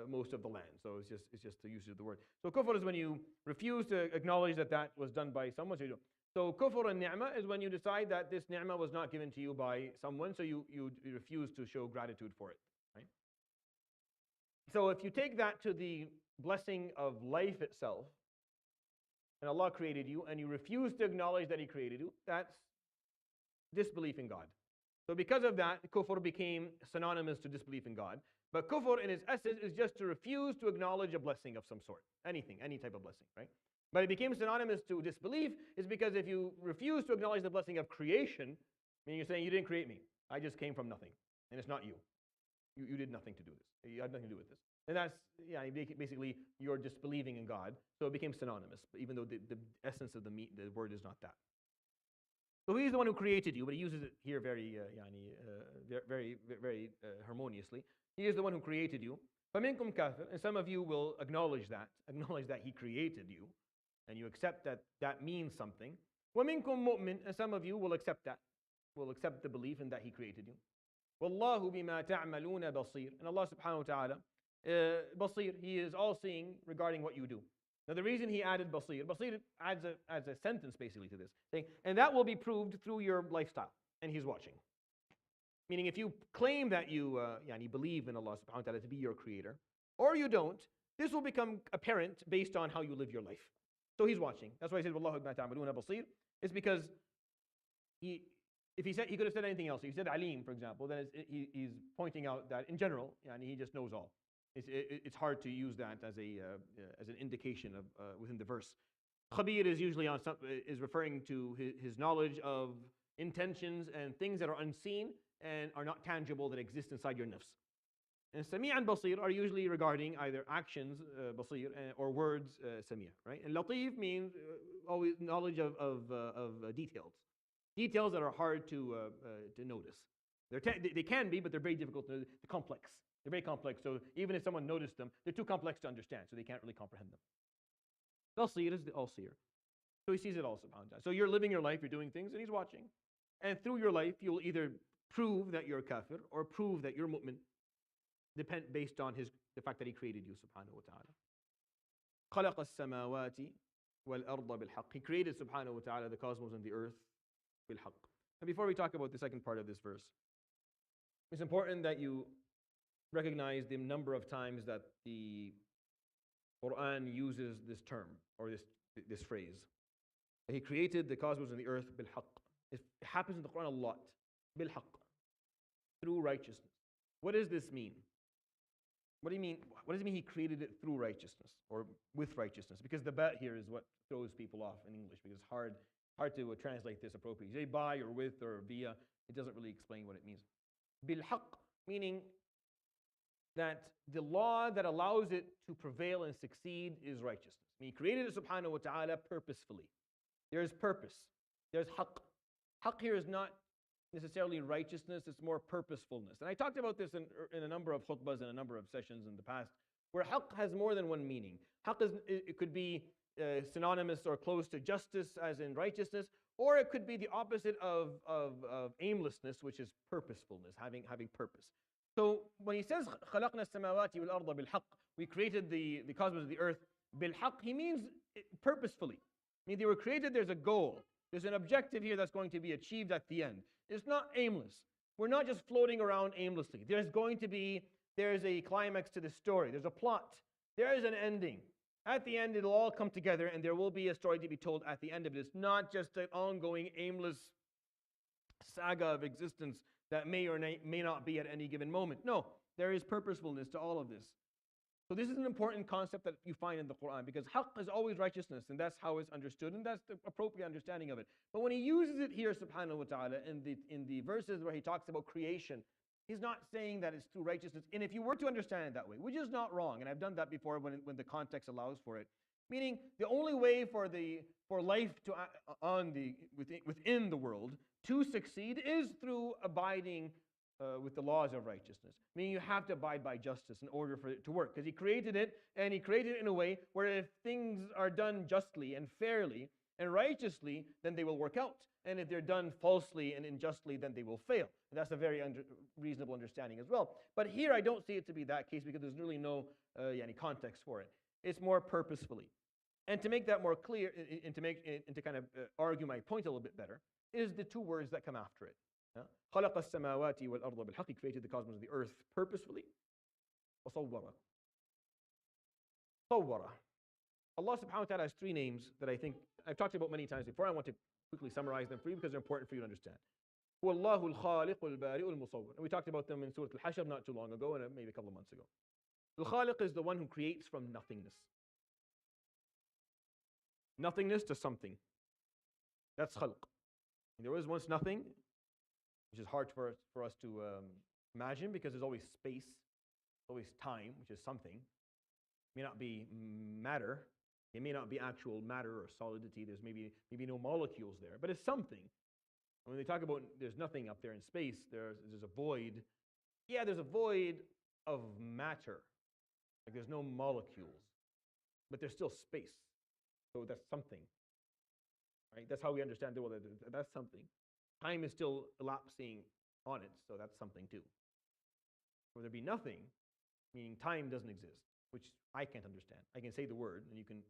most of the land. So it's just the usage of the word. So kufr is when you refuse to acknowledge that was done by someone. So kufr and ni'mah is when you decide that this ni'mah was not given to you by someone, so you refuse to show gratitude for it. Right? So if you take that to the blessing of life itself, and Allah created you, and you refuse to acknowledge that He created you, that's disbelief in God. So because of that, kufr became synonymous to disbelief in God. But kufr in its essence is just to refuse to acknowledge a blessing of some sort. Anything, any type of blessing, right? But it became synonymous to disbelief is because if you refuse to acknowledge the blessing of creation, meaning you're saying you didn't create me, I just came from nothing, and it's not you. You did nothing to do this. You had nothing to do with this. And that's, basically you're disbelieving in God. So it became synonymous, even though the essence of the word is not that. So He's the one who created you, but He uses it here very, very harmoniously. He is the one who created you. فَمِنْكُمْ كَافِرٌ. And some of you will acknowledge that He created you, and you accept that means something. وَمِنْكُمْ مُؤْمِنٌ. And some of you will accept the belief in that He created you. وَاللَّهُ بِمَا تَعْمَلُونَ بَصِيرٌ. And Allah subhanahu wa ta'ala, Basir, He is all-seeing regarding what you do. Now the reason He added Basir adds a sentence basically to this thing, and that will be proved through your lifestyle, and He's watching. Meaning if you claim that you believe in Allah subhanahu wa ta'ala to be your creator, or you don't, this will become apparent based on how you live your life. So He's watching. That's why He said, وَاللَّهُ بِمَا تَعْمَلُونَ بَصِيرٌ. It's because if He could have said anything else. If He said Alim, for example, then He's pointing out that in general, He just knows all. It's hard to use that as an indication of within the verse. Khabir is usually is referring to his knowledge of intentions and things that are unseen and are not tangible that exist inside your nafs. And Sami' and Basir are usually regarding either actions, Basir, or words, Sami', right? And Latif means always knowledge of details. Details that are hard to notice. They can be, but they're very difficult. They're complex. They're very complex. So even if someone noticed them, they're too complex to understand, so they can't really comprehend them. Basir is the all-seer. So He sees it all subhanahu wa ta'ala. So you're living your life, you're doing things, and He's watching. And through your life, you'll either prove that you're kafir or prove that you're mu'min, based on the fact that He created you subhanahu wa ta'ala. خَلَقَ السَّمَاوَاتِ وَالْأَرْضَ بِالْحَقِّ. He created subhanahu wa ta'ala the cosmos and the earth bilhaq. And before we talk about the second part of this verse, it's important that you recognize the number of times that the Quran uses this term or this phrase. He created the cosmos and the earth bilhaq. It happens in the Quran a lot. Bilhaq. Through righteousness. What does this mean? What do you mean? What does it mean He created it through righteousness or with righteousness? Because the ba here is what throws people off in English, because it's hard to translate this appropriately. You say by or with or via. It doesn't really explain what it means. Bilhaq, meaning that the law that allows it to prevail and succeed is righteousness. I mean, He created it subhanahu wa ta'ala purposefully. There's purpose. There's haqq. Haqq here is not necessarily righteousness, it's more purposefulness. And I talked about this in a number of khutbahs and a number of sessions in the past, where haqq has more than one meaning. Haqq it could be synonymous or close to justice, as in righteousness, Or it could be the opposite of aimlessness, which is purposefulness, having purpose. So when he says خَلَقْنَا السَّمَاوَاتِ وَالْأَرْضَ بِالْحَقِّ, we created the cosmos of the earth بِالْحَقِّ, he means purposefully. I mean, they were created, there's a goal. There's an objective here that's going to be achieved at the end. It's not aimless. We're not just floating around aimlessly. There's a climax to the story. There's a plot. There is an ending. At the end, it'll all come together, and there will be a story to be told at the end of it. It's not just an ongoing, aimless saga of existence that may or may not be at any given moment. No, there is purposefulness to all of this. So this is an important concept that you find in the Quran, because haqq is always righteousness, and that's how it's understood, and that's the appropriate understanding of it. But when he uses it here, subhanahu wa ta'ala, in the verses where he talks about creation, he's not saying that it's through righteousness. And if you were to understand it that way, which is not wrong, and I've done that before when the context allows for it, meaning the only way for life to within the world to succeed is through abiding with the laws of righteousness. Meaning you have to abide by justice in order for it to work. Because he created it, and he created it in a way where if things are done justly and fairly and righteously, then they will work out. And if they're done falsely and unjustly, then they will fail. And that's a very reasonable understanding as well. But here I don't see it to be that case, because there's really no any context for it. It's more purposefully. And to make that more clear, and to kind of argue my point a little bit better, is the two words that come after it. خَلَقَ السَّمَاوَاتِ وَالْأَرْضَ بِالْحَقِّ, He created the cosmos of the earth purposefully. وَصَوَّرَ. صَوَّرَ. Allah subhanahu wa ta'ala has three names that I think I've talked about many times before. I want to quickly summarize them for you because they're important for you to understand. هُوَ اللَّهُ الْخَالِقُ الْبَارِئُ الْمُصَوِّرُ. And we talked about them in Surat Al-Hashr not too long ago, and maybe a couple of months ago. Al-Khaliq is the one who creates from nothingness. Nothingness to something. That's khalq. There was once nothing, which is hard for us to imagine, because there's always space, always time, which is something. It may not be matter. It may not be actual matter or solidity. There's maybe no molecules there, but it's something. When they talk about there's nothing up there in space, there's a void. Yeah, there's a void of matter. Like there's no molecules, but there's still space. So that's something. Right? That's how we understand the world. That's something. Time is still elapsing on it, so that's something too. Where there be nothing, meaning time doesn't exist, which I can't understand. I can say the word, and you can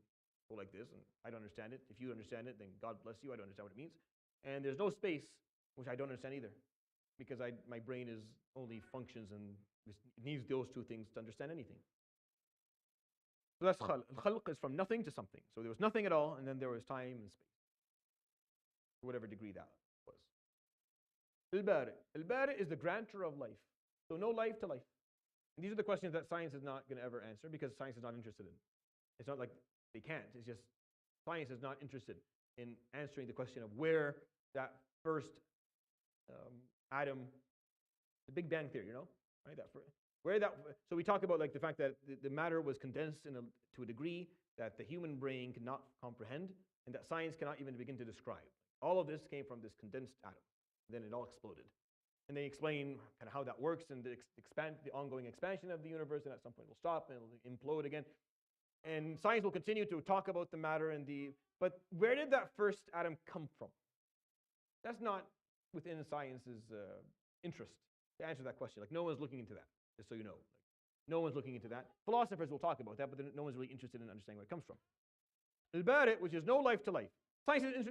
go like this, and I don't understand it. If you understand it, then God bless you. I don't understand what it means. And there's no space, which I don't understand either, because my brain only functions and it needs those two things to understand anything. So that's khalq. Khalq is from nothing to something. So there was nothing at all, and then there was time and space, to whatever degree that was. Al-Bari. Al-Bari is the grantor of life. So no life to life. And these are the questions that science is not going to ever answer, because science is not interested in. It's not like they can't. It's just science is not interested in answering the question of where that first atom, the Big Bang Theory, right? So we talk about like the fact that the matter was condensed to a degree that the human brain cannot comprehend, and that science cannot even begin to describe. All of this came from this condensed atom. Then it all exploded. And they explain kind of how that works, and the ongoing expansion of the universe, and at some point it will stop and it will implode again. And science will continue to talk about the matter but where did that first atom come from? That's not within science's interest to answer that question. Like no one's looking into that, just so you know. No one's looking into that. Philosophers will talk about that, but no one's really interested in understanding where it comes from. Al-Bari, which is no life to life. Science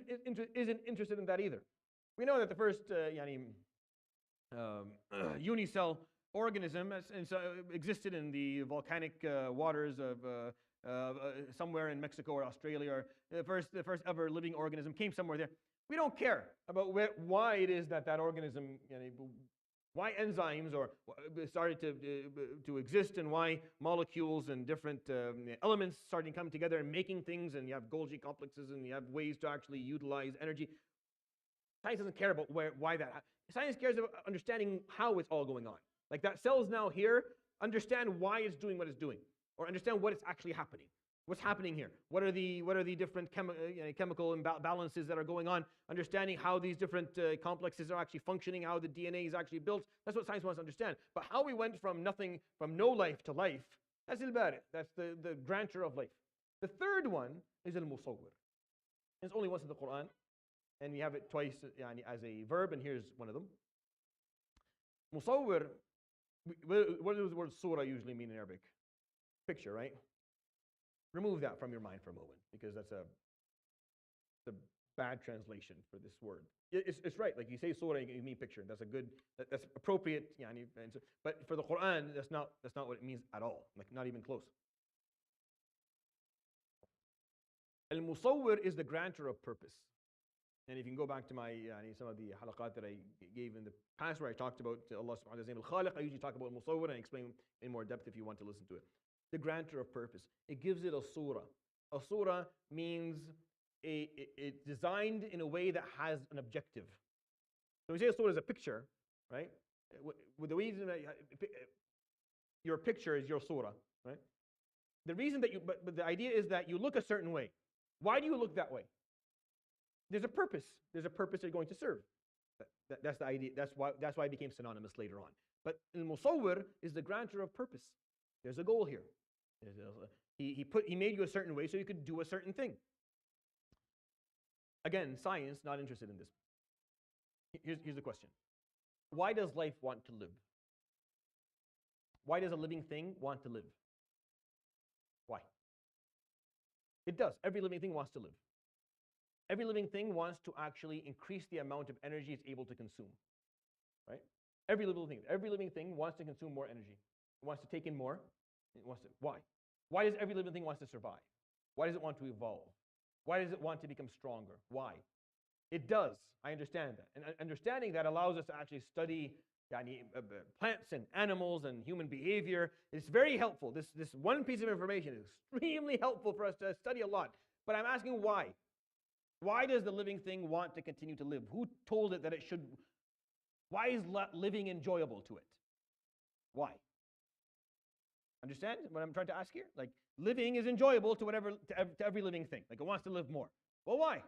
isn't interested in that either. We know that the first unicell organism existed in the volcanic waters of somewhere in Mexico or Australia, or the first ever living organism came somewhere there. We don't care about why it is that organism, why enzymes started to exist, and why molecules and different elements started coming together and making things, and you have Golgi complexes, and you have ways to actually utilize energy. Science doesn't care about why that. Science cares about understanding how it's all going on. Like that cell's now here, understand why it's doing what it's doing, or understand what is actually happening. What's happening here? What are the different chemical imbalances that are going on? Understanding how these different complexes are actually functioning, how the DNA is actually built. That's what science wants to understand. But how we went from no life to life, that's al-Bari. That's the grantor of life. The third one is al-Musawwir. It's only once in the Quran. and we have it twice as a verb, and here's one of them. Musawwir, what does the word surah usually mean in Arabic? Picture, right? Remove that from your mind for a moment, because that's a bad translation for this word. It's right, like you say surah, you mean picture. That's a good, that's appropriate. But for the Quran, that's not what it means at all. Like not even close. Al-Musawwir is the grantor of purpose. And if you can go back to my some of the halaqat that I gave in the past where I talked about Allah subhanahu wa ta'ala al-Khaliq, I usually talk about Musawwir and explain in more depth if you want to listen to it. The grantor of purpose. It gives it a surah. A surah means it's designed in a way that has an objective. So we say a surah is a picture, right? With the reason that your picture is your surah, right? The reason that but the idea is that you look a certain way. Why do you look that way? There's a purpose. There's a purpose you're going to serve. That's the idea. That's why it became synonymous later on. But al-Musawwir is the grantor of purpose. There's a goal here. He made you a certain way so you could do a certain thing. Again, science not interested in this. Here's the question. Why does life want to live? Why does a living thing want to live? Why? It does. Every living thing wants to live. Every living thing wants to actually increase the amount of energy it's able to consume. Right? Every living thing wants to consume more energy. It wants to take in more. Why? Why does every living thing want to survive? Why does it want to evolve? Why does it want to become stronger? Why? It does. I understand that. And understanding that allows us to actually study plants and animals and human behavior. It's very helpful. This one piece of information is extremely helpful for us to study a lot. But I'm asking why? Why does the living thing want to continue to live? Who told it that it should? Why is living enjoyable to it? Why? Understand what I'm trying to ask here? Like, living is enjoyable to every living thing. Like, it wants to live more. Well, why?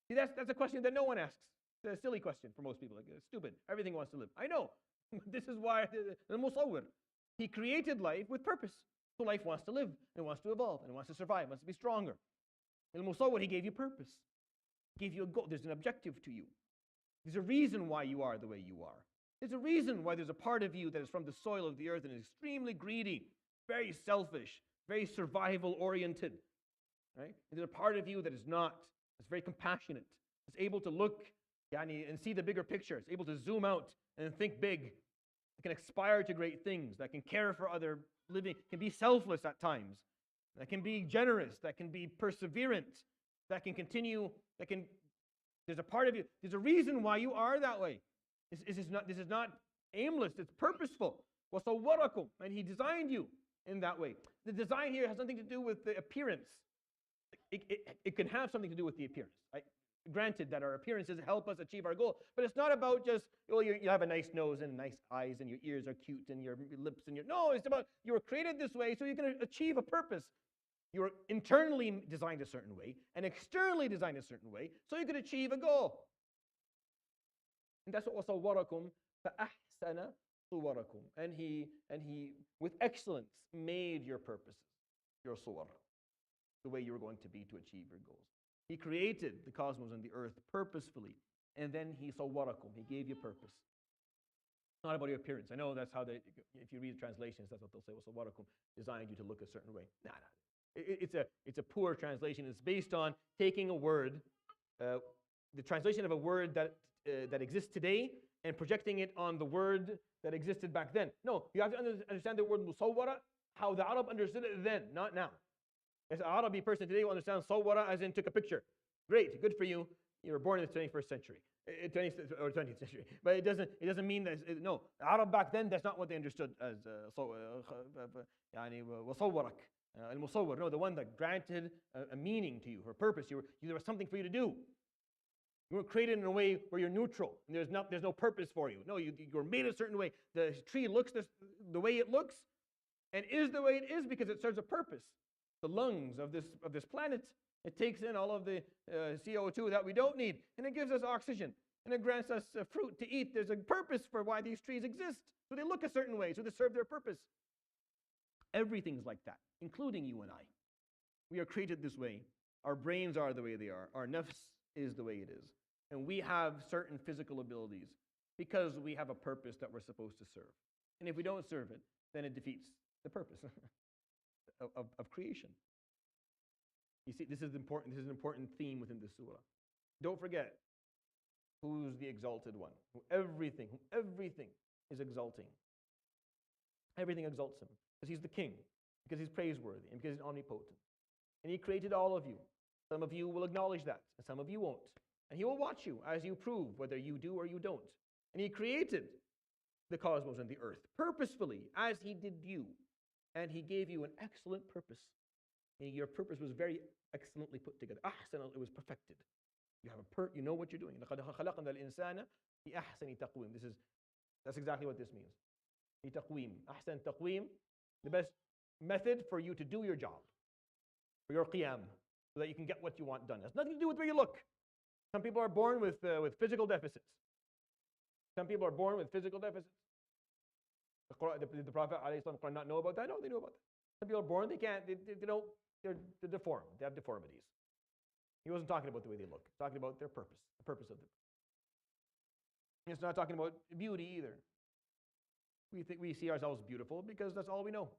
See, that's a question that no one asks. It's a silly question for most people. Like, it's stupid. Everything wants to live. I know. This is why the Musawwir. He created life with purpose. So life wants to live. It wants to evolve. And it wants to survive. It wants to be stronger. In Musawwir, he gave you purpose. He gave you a goal. There's an objective to you. There's a reason why you are the way you are. There's a reason why there's a part of you that is from the soil of the earth and is extremely greedy, very selfish, very survival-oriented. Right? And there's a part of you that is not. It's very compassionate. It's able to look and see the bigger picture. It's able to zoom out and think big. It can aspire to great things. That can care for other living. Can be selfless at times. That can be generous. That can be perseverant. That can continue. There's a part of you. There's a reason why you are that way. This is not aimless. It's purposeful. وَصَوَّرَكُمْ, and he designed you in that way. The design here has nothing to do with the appearance. It can have something to do with the appearance. Right? Granted that our appearances help us achieve our goal, but it's not about just, you have a nice nose and nice eyes and your ears are cute and your lips and no, it's about you were created this way so you can achieve a purpose. You were internally designed a certain way and externally designed a certain way so you could achieve a goal. And that's what وَصَوَّرَكُمْ فَأَحْسَنَ صُوَرَكُمْ. And he, with excellence, made your purposes, your suwar, the way you were going to be to achieve your goals. He created the cosmos and the earth purposefully, and then he sawwarakum, he gave you purpose. Not about your appearance. I know that's how if you read the translations, that's what they'll say, well, sawwarakum designed you to look a certain way. Nah. It's a poor translation. It's based on taking a word, the translation of a word that exists today, and projecting it on the word that existed back then. No, you have to understand the word musawwara, how the Arab understood it then, not now. As an Arabi person today will understand sawwara as in took a picture. Great, good for you. You were born in the 21st century, 20th century. But it doesn't mean that. No, Arab back then, that's not what they understood as wasawwarak, al-musawwir. No, the one that granted a meaning to you, for purpose. There was something for you to do. You were created in a way where you're neutral, and there's no purpose for you. No, you were made a certain way. The tree looks the way it looks, and is the way it is because it serves a purpose. The lungs of this planet, it takes in all of the CO2 that we don't need, and it gives us oxygen, and it grants us fruit to eat. There's a purpose for why these trees exist. So they look a certain way, so they serve their purpose. Everything's like that, including you and I. We are created this way. Our brains are the way they are. Our nafs is the way it is. And we have certain physical abilities because we have a purpose that we're supposed to serve. And if we don't serve it, then it defeats the purpose of creation. You see, this is important. This is an important theme within this surah. Don't forget who's the exalted one. Everything is exalting. Everything exalts him because he's the king, because he's praiseworthy, and because he's omnipotent. And he created all of you. Some of you will acknowledge that, and some of you won't. And he will watch you as you prove whether you do or you don't. And he created the cosmos and the earth purposefully, as he did you. And he gave you an excellent purpose. And your purpose was very excellently put together. Ahsan, it was perfected. You have you know what you're doing. That's exactly what this means. Taqweem. Ahsan taqweem, the best method for you to do your job, for your qiyam, so that you can get what you want done. It has nothing to do with where you look. Some people are born with physical deficits. Some people are born with physical deficits. Did the Prophet ﷺ not know about that? No, they know about that. Some people are born, they can't, they don't, they're deformed. They have deformities. He wasn't talking about the way they look. He's talking about their purpose, the purpose of them. He's not talking about beauty either. We think we see ourselves beautiful because that's all we know.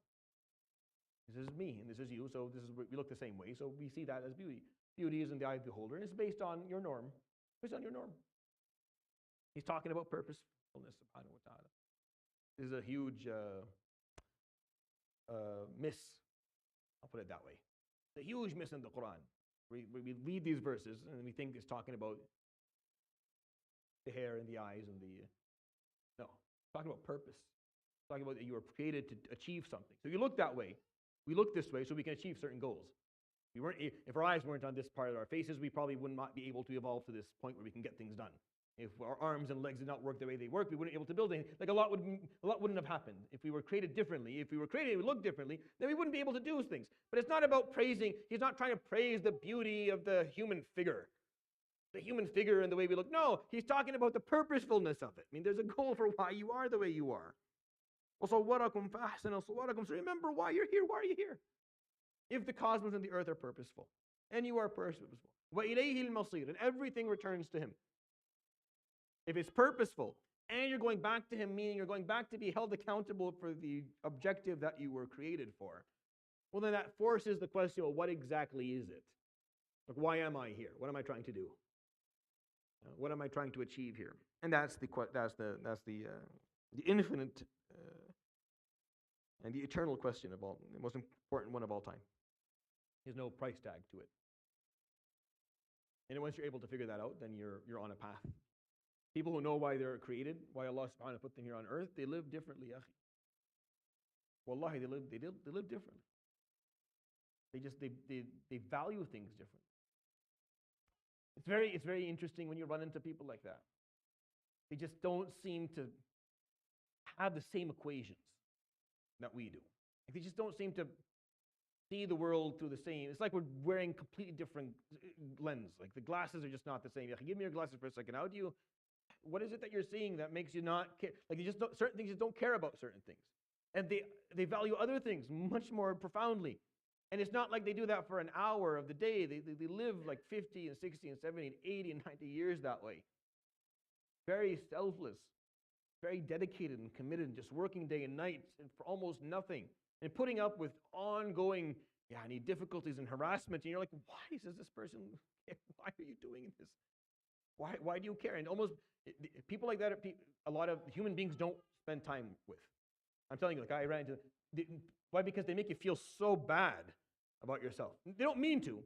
This is me and this is you, so we look the same way, so we see that as beauty. Beauty is in the eye of the beholder, and it's based on your norm. Based on your norm. He's talking about purposefulness, subhanahu wa ta'ala. This is a huge miss. I'll put it that way. It's a huge miss in the Quran. We read these verses and we think it's talking about the hair and the eyes and the... No, it's talking about purpose. It's talking about that you were created to achieve something. So you look that way. We look this way so we can achieve certain goals. If our eyes weren't on this part of our faces, we probably would not be able to evolve to this point where we can get things done. If our arms and legs did not work the way they work, we wouldn't be able to build anything. Like a lot wouldn't have happened if we were created differently. If we were created and we looked differently, then we wouldn't be able to do things. But it's not about praising. He's not trying to praise the beauty of the human figure. The human figure and the way we look. No, he's talking about the purposefulness of it. I mean, there's a goal for why you are the way you are. So remember why you're here. Why are you here? If the cosmos and the earth are purposeful, and you are purposeful, وَإِلَيْهِ الْمَصِيرُ, and everything returns to him. If it's purposeful, and you're going back to him, meaning you're going back to be held accountable for the objective that you were created for, well, then that forces the question, well, what exactly is it? Like, why am I here? What am I trying to do? What am I trying to achieve here? And that's the infinite and the eternal question of all, the most important one of all time. There's no price tag to it. And once you're able to figure that out, then you're on a path. People who know why they're created, why Allah subhanahu wa ta'ala put them here on earth, they live differently, akhi. Wallahi, they live differently. They value things differently. It's very interesting when you run into people like that. They just don't seem to have the same equations that we do. Like, they just don't seem to see the world through the same. It's like we're wearing completely different lens. Like the glasses are just not the same. Give me your glasses for a second. What is it that you're seeing that makes you not care? Like certain things just don't care about certain things. And they value other things much more profoundly. And it's not like they do that for an hour of the day. They live like 50 and 60 and 70 and 80 and 90 years that way. Very selfless, very dedicated and committed, and just working day and night and for almost nothing. And putting up with ongoing difficulties and harassment. And you're like, why does this person, why are you doing this? Why do you care? And almost, people like that, a lot of human beings don't spend time with. I'm telling you, like I ran into, why? Because they make you feel so bad about yourself. They don't mean to.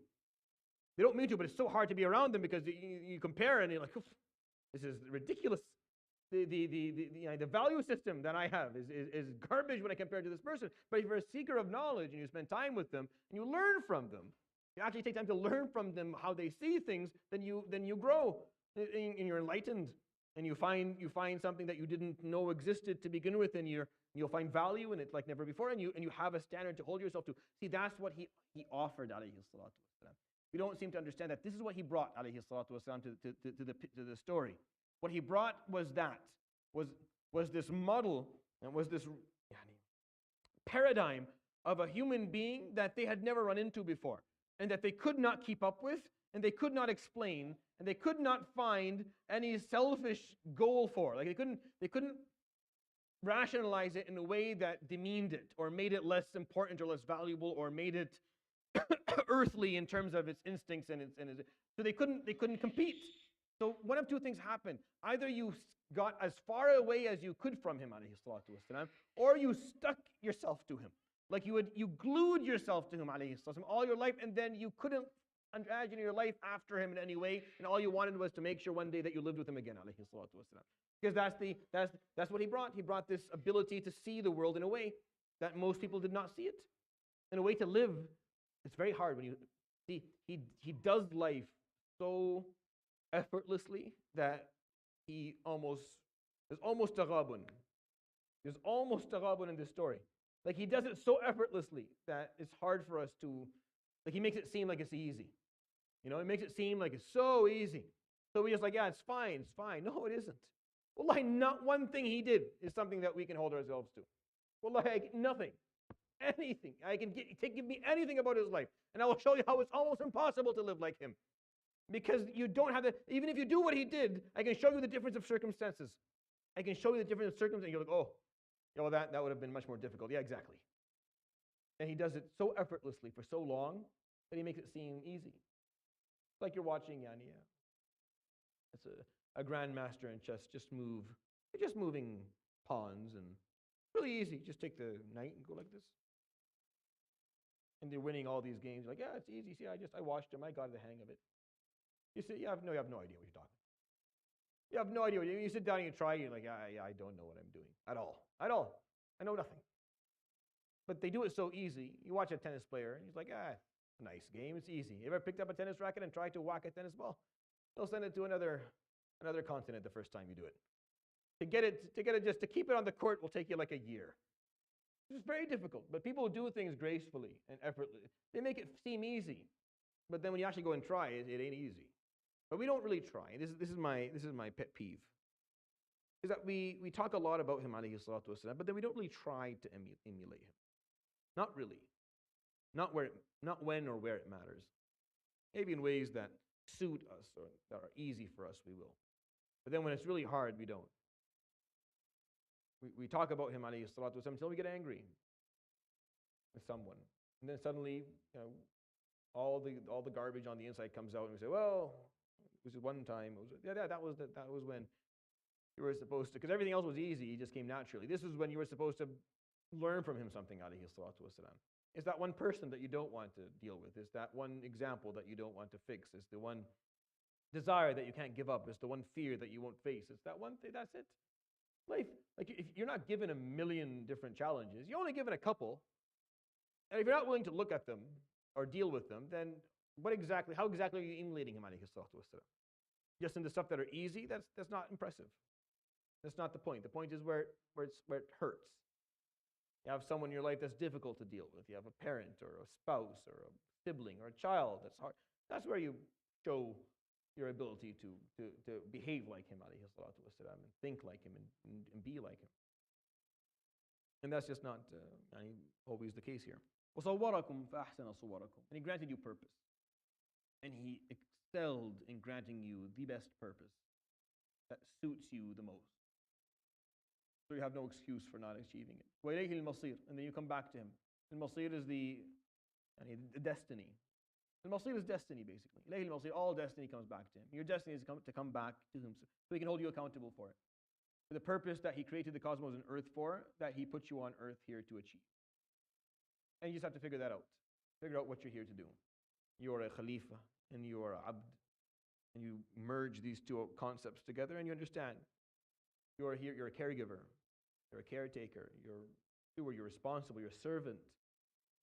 But it's so hard to be around them because you compare and you're like, this is ridiculous. The value system that I have is garbage when I compare to this person. But if you're a seeker of knowledge and you spend time with them and you learn from them, you actually take time to learn from them how they see things, then you grow and you're enlightened. And you find something that you didn't know existed to begin with, and you'll find value in it like never before, and you have a standard to hold yourself to. See, that's what he offered, alayhi salatu wasalam. We don't seem to understand that this is what he brought, alayhi salatu wasalam, to the story. What he brought was this model and was this paradigm of a human being that they had never run into before, and that they could not keep up with, and they could not explain, and they could not find any selfish goal for. Like they couldn't rationalize it in a way that demeaned it, or made it less important, or less valuable, or made it earthly in terms of its instincts and its. So they couldn't compete. So one of two things happened: either you got as far away as you could from him, alayhi salatu wasalam, or you stuck yourself to him. Like you glued yourself to him, alayhi salatu wasalam, all your life, and then you couldn't imagine your life after him in any way, and all you wanted was to make sure one day that you lived with him again, alayhi salatu wasalam. Because that's what he brought. He brought this ability to see the world in a way that most people did not see it. In a way to live, it's very hard when you see he does life so effortlessly that there's almost taghabun. There's almost taghabun in this story. Like he does it so effortlessly that it's hard for us to, like he makes it seem like it's easy. You know, it makes it seem like it's so easy. So we're just like, yeah, it's fine. No, it isn't. Wallahi, not one thing he did is something that we can hold ourselves to. Wallahi, nothing. Anything. Give me anything about his life, and I will show you how it's almost impossible to live like him. Because you don't have even if you do what he did, I can show you the difference of circumstances. I can show you the difference of circumstances. You're like, oh, yeah, well, that would have been much more difficult. Yeah, exactly. And he does it so effortlessly for so long that he makes it seem easy. It's like you're watching it's a grandmaster in chess just moving pawns, and really easy. Just take the knight and go like this. And they're winning all these games. You're like, yeah, it's easy. See, I watched him. I got the hang of it. You say, you have no idea what you're talking. You have no idea. You sit down and you try. You're like, I don't know what I'm doing at all. I know nothing. But they do it so easy. You watch a tennis player, and he's like, nice game. It's easy. You ever picked up a tennis racket and tried to whack a tennis ball? They'll send it to another continent the first time you do it. To get it just to keep it on the court will take you like a year. It's very difficult. But people who do things gracefully and effortlessly, they make it seem easy. But then when you actually go and try it, it ain't easy. But we don't really try. This is my pet peeve. Is that we talk a lot about him, alayhi salatu wasalam, but then we don't really try to emulate him. Not really. Not when or where it matters. Maybe in ways that suit us or that are easy for us, we will. But then when it's really hard, we don't. We talk about him, alayhi salatu wasalam, until we get angry with someone. And then suddenly, all the garbage on the inside comes out, and we say, well, it was one time. That was when you were supposed to, because everything else was easy. It just came naturally. This is when you were supposed to learn from him something, alayhi salatu wasalam. It's that one person that you don't want to deal with. It's that one example that you don't want to fix. It's the one desire that you can't give up. It's the one fear that you won't face. It's that one thing. That's it. Life, like if you're not given a million different challenges, you're only given a couple. And if you're not willing to look at them or deal with them, then how exactly are you emulating him, alayhi salatu wasalam? Just in the stuff that are easy, that's not impressive. That's not the point. The point is where it hurts. You have someone in your life that's difficult to deal with. You have a parent or a spouse or a sibling or a child that's hard. That's where you show your ability to behave like him, alayhi salatu wasalam, and think like him and be like him. And that's just not always the case here. وصوركم فأحسن صوركم. And he granted you purpose. And he excelled in granting you the best purpose that suits you the most. So you have no excuse for not achieving it. وإليه المصير. And then you come back to him. Al-Masir is the destiny. Al-Masir is destiny, basically. إليه المصير. All destiny comes back to him. Your destiny is to come back to him so he can hold you accountable for it. For the purpose that he created the cosmos and earth for, that he put you on earth here to achieve. And you just have to figure that out. Figure out what you're here to do. You're a Khalifa and you're a Abd. And you merge these two concepts together and you understand. You're here, you're a caregiver. You're a caretaker. You're responsible. You're a servant.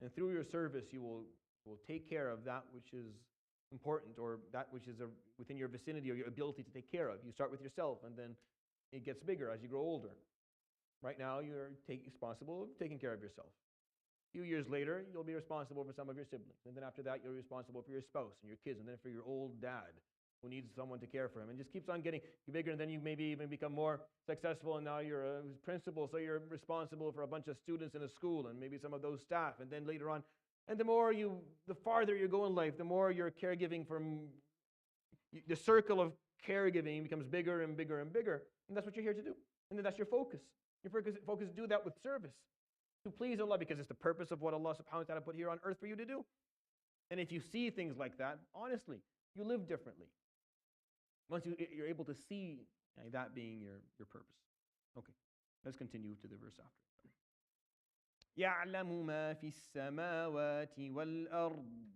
And through your service, you will take care of that which is important or that which is within your vicinity or your ability to take care of. You start with yourself and then it gets bigger as you grow older. Right now, you're responsible for taking care of yourself. A few years later, you'll be responsible for some of your siblings. And then after that, you're responsible for your spouse and your kids. And then for your old dad who needs someone to care for him. And just keeps on getting bigger. And then you maybe even become more successful. And now you're a principal. So you're responsible for a bunch of students in a school and maybe some of those staff. And then later on, and the farther you go in life, the more you're caregiving for The circle of caregiving becomes bigger and bigger and bigger. And that's what you're here to do. And then that's your focus. Your focus is do that with service. To please Allah, because it's the purpose of what Allah subhanahu wa ta'ala put here on earth for you to do. And if you see things like that, honestly, you live differently. Once you're able to see that being your purpose. Okay, let's continue to the verse after. يعلم ما في السماوات والأرض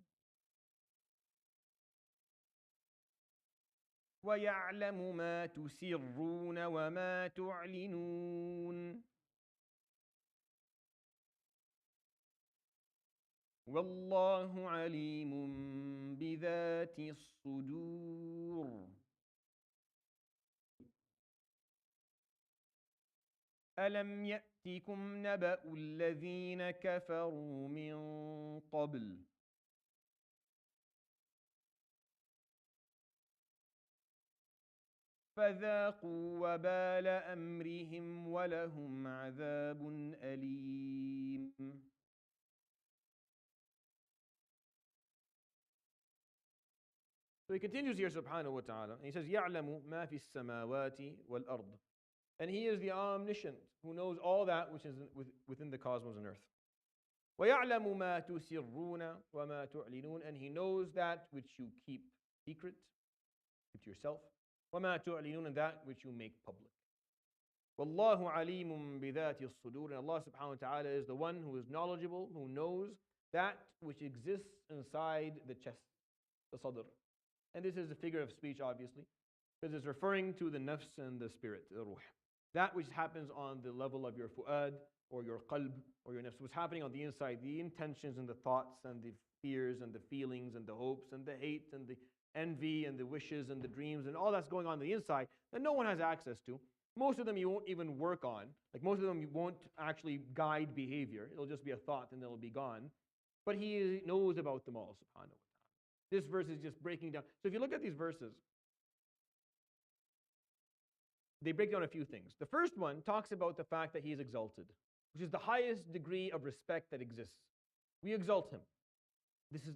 ويعلم ما تسرون وما تعلنون والله عليم بذات الصدور ألم يأتكم نبأ الذين كفروا من قبل فذاقوا وبال أمرهم ولهم عذاب أليم. So he continues here subhanahu wa ta'ala, and he says, يَعْلَمُ مَا فِي السَّمَاوَاتِ وَالْأَرْضِ. And he is the omniscient, who knows all that which is within the cosmos and earth. وَيَعْلَمُ مَا تُسِرُّونَ وَمَا تُعْلِنُونَ. And he knows that which you keep secret, keep to yourself. وَمَا تُعْلِنُونَ. And that which you make public. وَاللَّهُ عَلِيمٌ بِذَاتِ الصُّدُورِ. And Allah subhanahu wa ta'ala is the one who is knowledgeable, who knows that which exists inside the chest, the sadr. And this is a figure of speech, obviously, because it's referring to the nafs and the spirit, the ruh. That which happens on the level of your fu'ad, or your qalb, or your nafs. What's happening on the inside, the intentions and the thoughts and the fears and the feelings and the hopes and the hate and the envy and the wishes and the dreams and all that's going on the inside that no one has access to. Most of them you won't even work on. Like most of them you won't actually guide behavior. It'll just be a thought and it'll be gone. But he knows about them all, subhanahu wa ta'ala. This verse is just breaking down. So if you look at these verses, they break down a few things. The first one talks about the fact that he is exalted, which is the highest degree of respect that exists. We exalt him.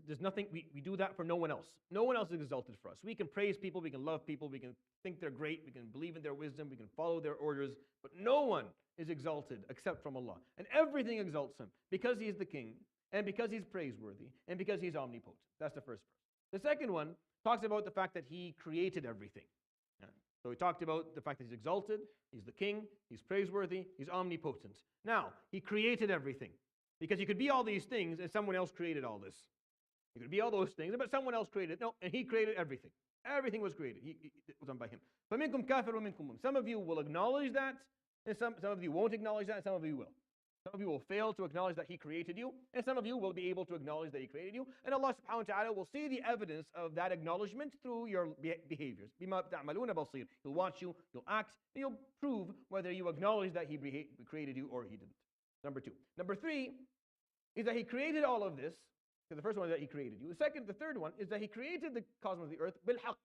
There's nothing, we do that for no one else. No one else is exalted for us. We can praise people, we can love people, we can think they're great, we can believe in their wisdom, we can follow their orders, but no one is exalted except from Allah. And everything exalts him because he is the king, and because he's praiseworthy, and because he's omnipotent. That's the first verse. The second one talks about the fact that he created everything. So we talked about the fact that he's exalted, he's the king, he's praiseworthy, he's omnipotent. Now, he created everything. Because you could be all these things and someone else created all this. You could be all those things, but someone else created it. No, and he created everything. Everything was created. It was done by him. فَمِنْكُمْ كَافِرٌ وَمِنْكُمْ مُؤْمِنٌ. Some of you will acknowledge that, and some of you won't acknowledge that, and some of you will. Some of you will fail to acknowledge that he created you, and some of you will be able to acknowledge that he created you. And Allah subhanahu wa ta'ala will see the evidence of that acknowledgement through your behaviors. بِمَا تَعْمَلُونَ بَصِيرٌ. He'll watch you, you'll act, and you'll prove whether you acknowledge that he created you or he didn't. Number two. Number three is that he created all of this. So the first one is that he created you. The third one is that he created the cosmos of the earth bil-haqq,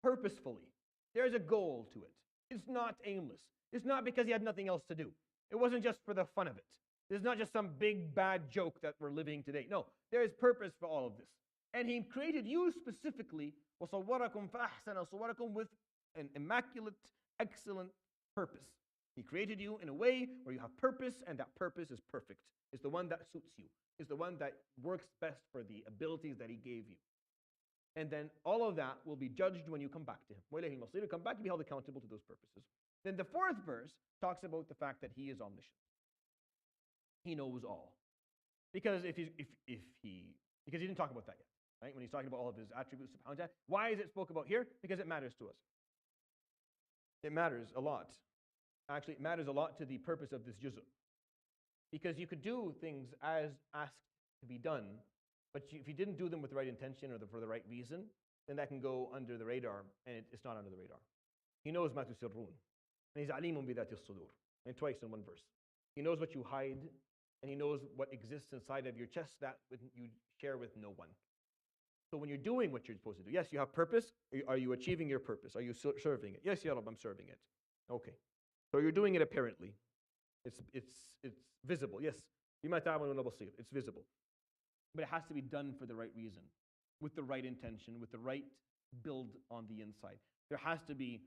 purposefully. There's a goal to it. It's not aimless. It's not because he had nothing else to do. It wasn't just for the fun of it. This is not just some big bad joke that we're living today. No, there is purpose for all of this. And he created you specifically, وَصَوَّرَكُمْ فَأَحْسَنَ صُوَرَكُمْ, with an immaculate, excellent purpose. He created you in a way where you have purpose, and that purpose is perfect. It's the one that suits you. It's the one that works best for the abilities that he gave you. And then all of that will be judged when you come back to him. When you come back to be held accountable to those purposes. Then the fourth verse talks about the fact that he is omniscient. He knows all. Because because he didn't talk about that yet, right? When he's talking about all of his attributes, subhanahu wa ta'ala. Why is it spoke about here? Because it matters to us. It matters a lot. Actually, it matters a lot to the purpose of this juz'. Because you could do things as asked to be done, but if you didn't do them with the right intention or for the right reason, then that can go under the radar, and it's not under the radar. He knows ma tusirrun, and he's alimun bidhati as-sudur, and twice in one verse. He knows what you hide, and he knows what exists inside of your chest that you share with no one. So when you're doing what you're supposed to do, yes, you have purpose. Are you achieving your purpose? Are you serving it? Yes, Ya Rabb, I'm serving it. Okay. So you're doing it apparently. It's visible. Yes. It's visible. But it has to be done for the right reason, with the right intention, with the right build on the inside. There has to be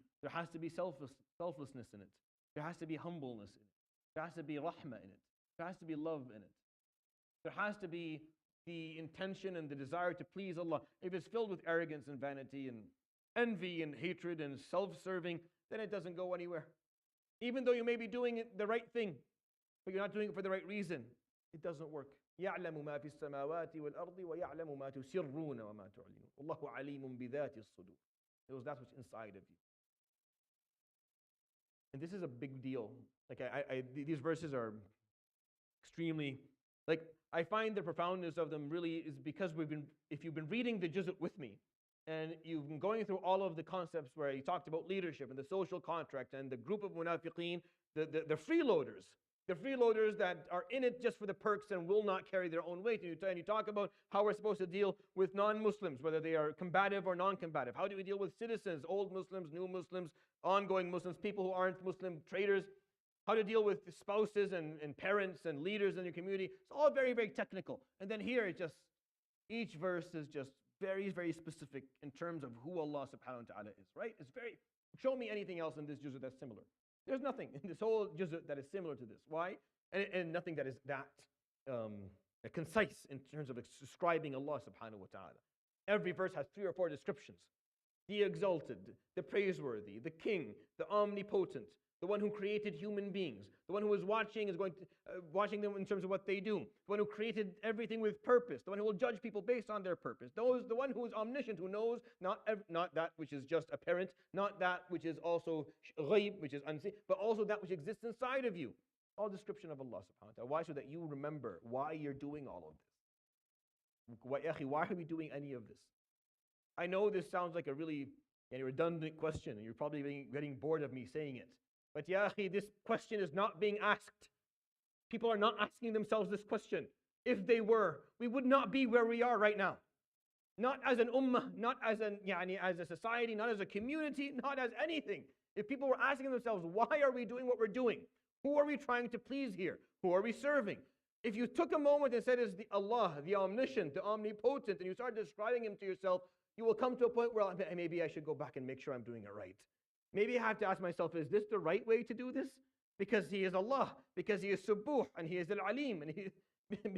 selflessness in it. There has to be humbleness in it. There has to be rahmah in it. There has to be love in it. There has to be the intention and the desire to please Allah. If it's filled with arrogance and vanity and envy and hatred and self-serving, then it doesn't go anywhere. Even though you may be doing it the right thing, but you're not doing it for the right reason, it doesn't work. يَعْلَمُ مَا فِي السَّمَاوَاتِ وَالْأَرْضِ وَيَعْلَمُ مَا تُسِرُّونَ وَمَا تُعْلِنُونَ وَاللَّهُ عَلِيمٌ بِذَاتِ الصُّدُورِ. That's what's inside of you. And this is a big deal. Like these verses are extremely, like I find the profoundness of them really is because if you've been reading the juz' with me, and you've been going through all of the concepts where he talked about leadership and the social contract and the group of munafiqeen, the freeloaders, that are in it just for the perks and will not carry their own weight. And you talk about how we're supposed to deal with non-Muslims, whether they are combative or non-combative. How do we deal with citizens, old Muslims, new Muslims, ongoing Muslims, people who aren't Muslim, traitors? How to deal with spouses and parents and leaders in your community. It's all very, very technical. And then here, each verse is just very, very specific in terms of who Allah subhanahu wa ta'ala is, right? Show me anything else in this juz' that's similar. There's nothing in this whole juz' that is similar to this. Why? And nothing that is that concise in terms of describing Allah subhanahu wa ta'ala. Every verse has 3 or 4 descriptions. The exalted, the praiseworthy, the king, the omnipotent, the one who created human beings, the one who is watching them in terms of what they do, the one who created everything with purpose, the one who will judge people based on their purpose, the one who is omniscient, who knows not that which is just apparent, not that which is also ghaib, which is unseen, but also that which exists inside of you. All description of Allah subhanahu wa ta'ala. Why? So that you remember why you're doing all of this. Why are we doing any of this? I know this sounds like a really redundant question, and you're probably getting bored of me saying it. But ya akhi, this question is not being asked. People are not asking themselves this question. If they were, we would not be where we are right now. Not as an ummah, not as a society, not as a community, not as anything. If people were asking themselves, why are we doing what we're doing? Who are we trying to please here? Who are we serving? If you took a moment and said it's Allah, the omniscient, the omnipotent, and you started describing him to yourself, you will come to a point where maybe I should go back and make sure I'm doing it right. Maybe I have to ask myself, is this the right way to do this? Because he is Allah, because he is Subuh, and he is Al-Alim, and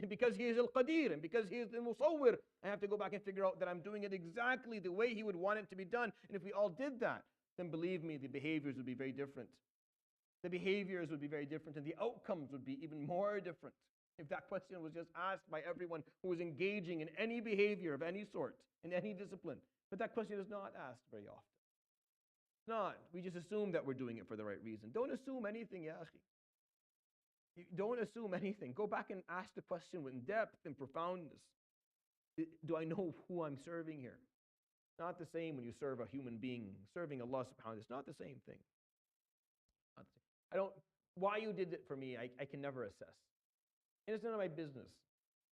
because he is Al-Qadir, and because he is the Musawwir, I have to go back and figure out that I'm doing it exactly the way he would want it to be done. And if we all did that, then believe me, the behaviors would be very different. The behaviors would be very different, and the outcomes would be even more different. If that question was just asked by everyone who was engaging in any behavior of any sort, in any discipline. But that question is not asked very often. It's not. We just assume that we're doing it for the right reason. Don't assume anything, ya akhi. Don't assume anything. Go back and ask the question with depth and profoundness. Do I know who I'm serving here? It's not the same when you serve a human being. Serving Allah subhanahu wa ta'ala, it's not the same thing. Why you did it for me, I can never assess. And it's none of my business.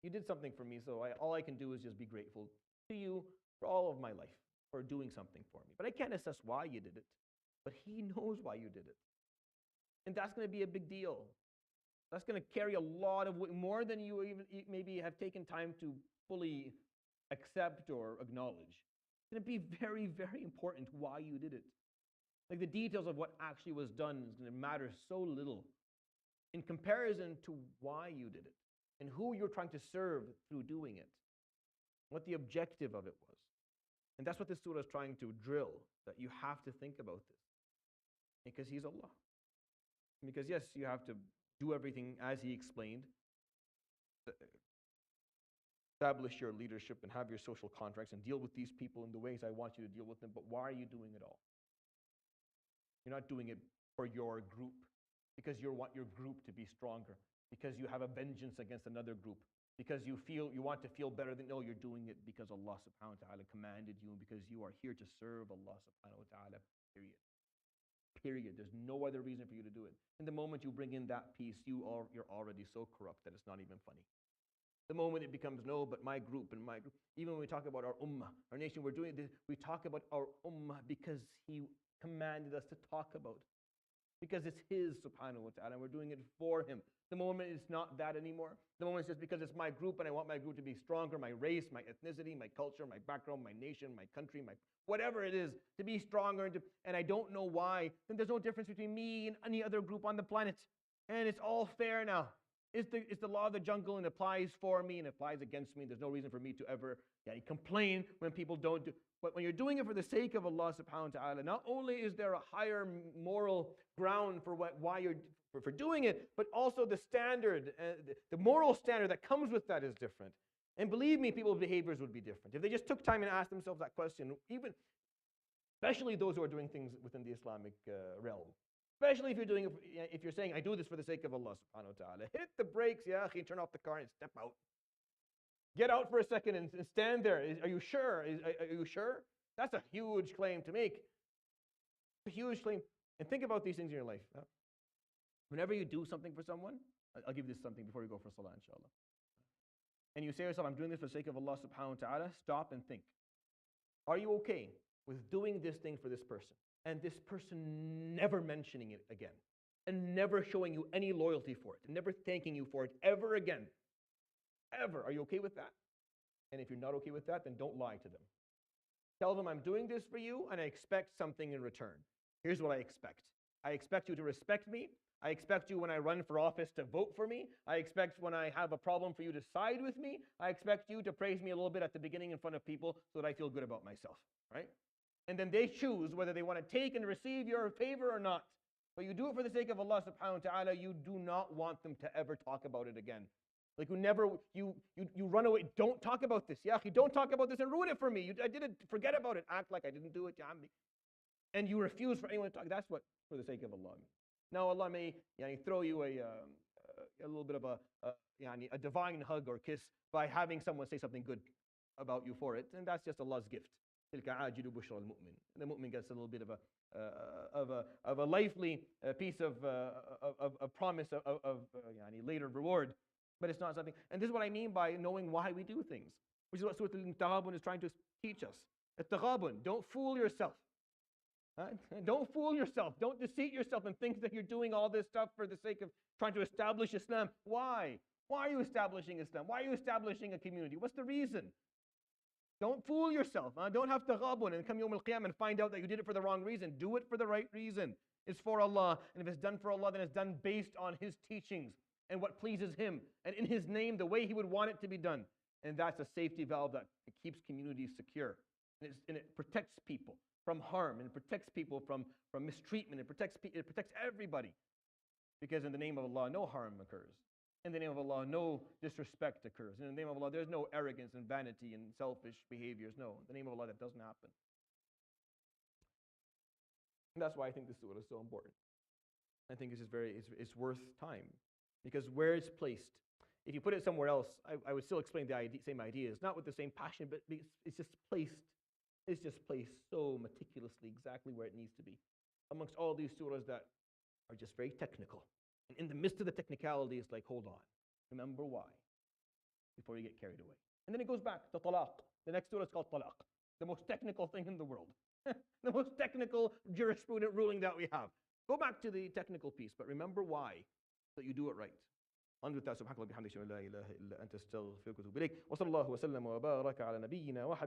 You did something for me, so all I can do is just be grateful to you for all of my life, for doing something for me. But I can't assess why you did it. But he knows why you did it. And that's going to be a big deal. That's going to carry a lot of weight, more than you even maybe have taken time to fully accept or acknowledge. It's going to be very, very important why you did it. Like the details of what actually was done is going to matter so little in comparison to why you did it and who you're trying to serve through doing it, what the objective of it was. And that's what this surah is trying to drill, that you have to think about this. Because he's Allah. Because yes, you have to do everything as he explained, establish your leadership and have your social contracts and deal with these people in the ways I want you to deal with them, but why are you doing it all? You're not doing it for your group, because you want your group to be stronger, because you have a vengeance against another group, because you want to feel better than, no, you're doing it because Allah subhanahu wa ta'ala commanded you, and because you are here to serve Allah subhanahu wa ta'ala, period. Period. There's no other reason for you to do it. And the moment you bring in that piece, you're already so corrupt that it's not even funny. The moment it becomes, no, but my group and my group, even when we talk about our ummah, our nation, we're doing this, we talk about our ummah because he commanded us to talk about because it's His subhanahu wa ta'ala, and we're doing it for Him. The moment it's not that anymore. The moment it's just because it's my group and I want my group to be stronger, my race, my ethnicity, my culture, my background, my nation, my country, my whatever it is, to be stronger, and I don't know why, then there's no difference between me and any other group on the planet. And it's all fair now. It's the law of the jungle, and applies for me and applies against me. There's no reason for me to ever complain when people don't do. But when you're doing it for the sake of Allah subhanahu wa ta'ala, not only is there a higher moral ground for why you're for doing it, but also the standard, the moral standard that comes with that is different. And believe me, people's behaviors would be different. If they just took time and asked themselves that question, especially those who are doing things within the Islamic realm. Especially if you're saying, I do this for the sake of Allah subhanahu wa ta'ala. Hit the brakes, turn off the car and step out. Get out for a second and stand there. Are you sure? Are you sure? That's a huge claim to make. A huge claim. And think about these things in your life. Whenever you do something for someone, I'll give you this something before we go for salah, inshallah. And you say to yourself, I'm doing this for the sake of Allah subhanahu wa ta'ala, stop and think. Are you okay with doing this thing for this person, and this person never mentioning it again, and never showing you any loyalty for it, and never thanking you for it ever again? Ever. Are you okay with that? And if you're not okay with that, then don't lie to them. Tell them, I'm doing this for you, and I expect something in return. Here's what I expect. I expect you to respect me. I expect you when I run for office to vote for me. I expect when I have a problem for you to side with me. I expect you to praise me a little bit at the beginning in front of people so that I feel good about myself, right? And then they choose whether they want to take and receive your favor or not. But you do it for the sake of Allah subhanahu wa ta'ala, you do not want them to ever talk about it again. Like you run away. Don't talk about this. Don't talk about this and ruin it for me. I did it. Forget about it. Act like I didn't do it. And you refuse for anyone to talk. That's what for the sake of Allah. Now Allah may throw you a little bit of a divine hug or kiss by having someone say something good about you for it, and that's just Allah's gift. And the mu'min gets a little bit of a lively piece of promise of later reward. But it's not something, and this is what I mean by knowing why we do things, which is what Surat Al-Taghabun is trying to teach us. Al-Taghabun, don't fool yourself. Don't fool yourself. Don't deceive yourself and think that you're doing all this stuff for the sake of trying to establish Islam. Why? Why are you establishing Islam? Why are you establishing a community? What's the reason? Don't fool yourself. Don't have taghabun and come Yawm al-Qiyamah and find out that you did it for the wrong reason. Do it for the right reason. It's for Allah. And if it's done for Allah, then it's done based on His teachings and what pleases Him, and in His name, the way He would want it to be done. And that's a safety valve that keeps communities secure. And it protects people from harm, and it protects people from mistreatment. It protects everybody. Because in the name of Allah, no harm occurs. In the name of Allah, no disrespect occurs. In the name of Allah, there's no arrogance and vanity and selfish behaviors. No, in the name of Allah, that doesn't happen. And that's why I think this surah is so important. I think it's worth time. Because where it's placed, if you put it somewhere else, I would still explain the same ideas, not with the same passion, but it's just placed so meticulously exactly where it needs to be. Amongst all these surahs that are just very technical. And in the midst of the technicality, it's like, hold on, remember why, before you get carried away. And then it goes back to talaq. The next surah is called talaq, the most technical thing in the world. The most technical jurisprudent ruling that we have. Go back to the technical piece, but remember why, so that you do it right. And with that, subhanahu wa ta'ala, bihamdihi, la ilaha illa anta astaghfiruka wa atubu ilayk. Wa sallallahu wa sallam wa baraka ala nabiyyina wa habib.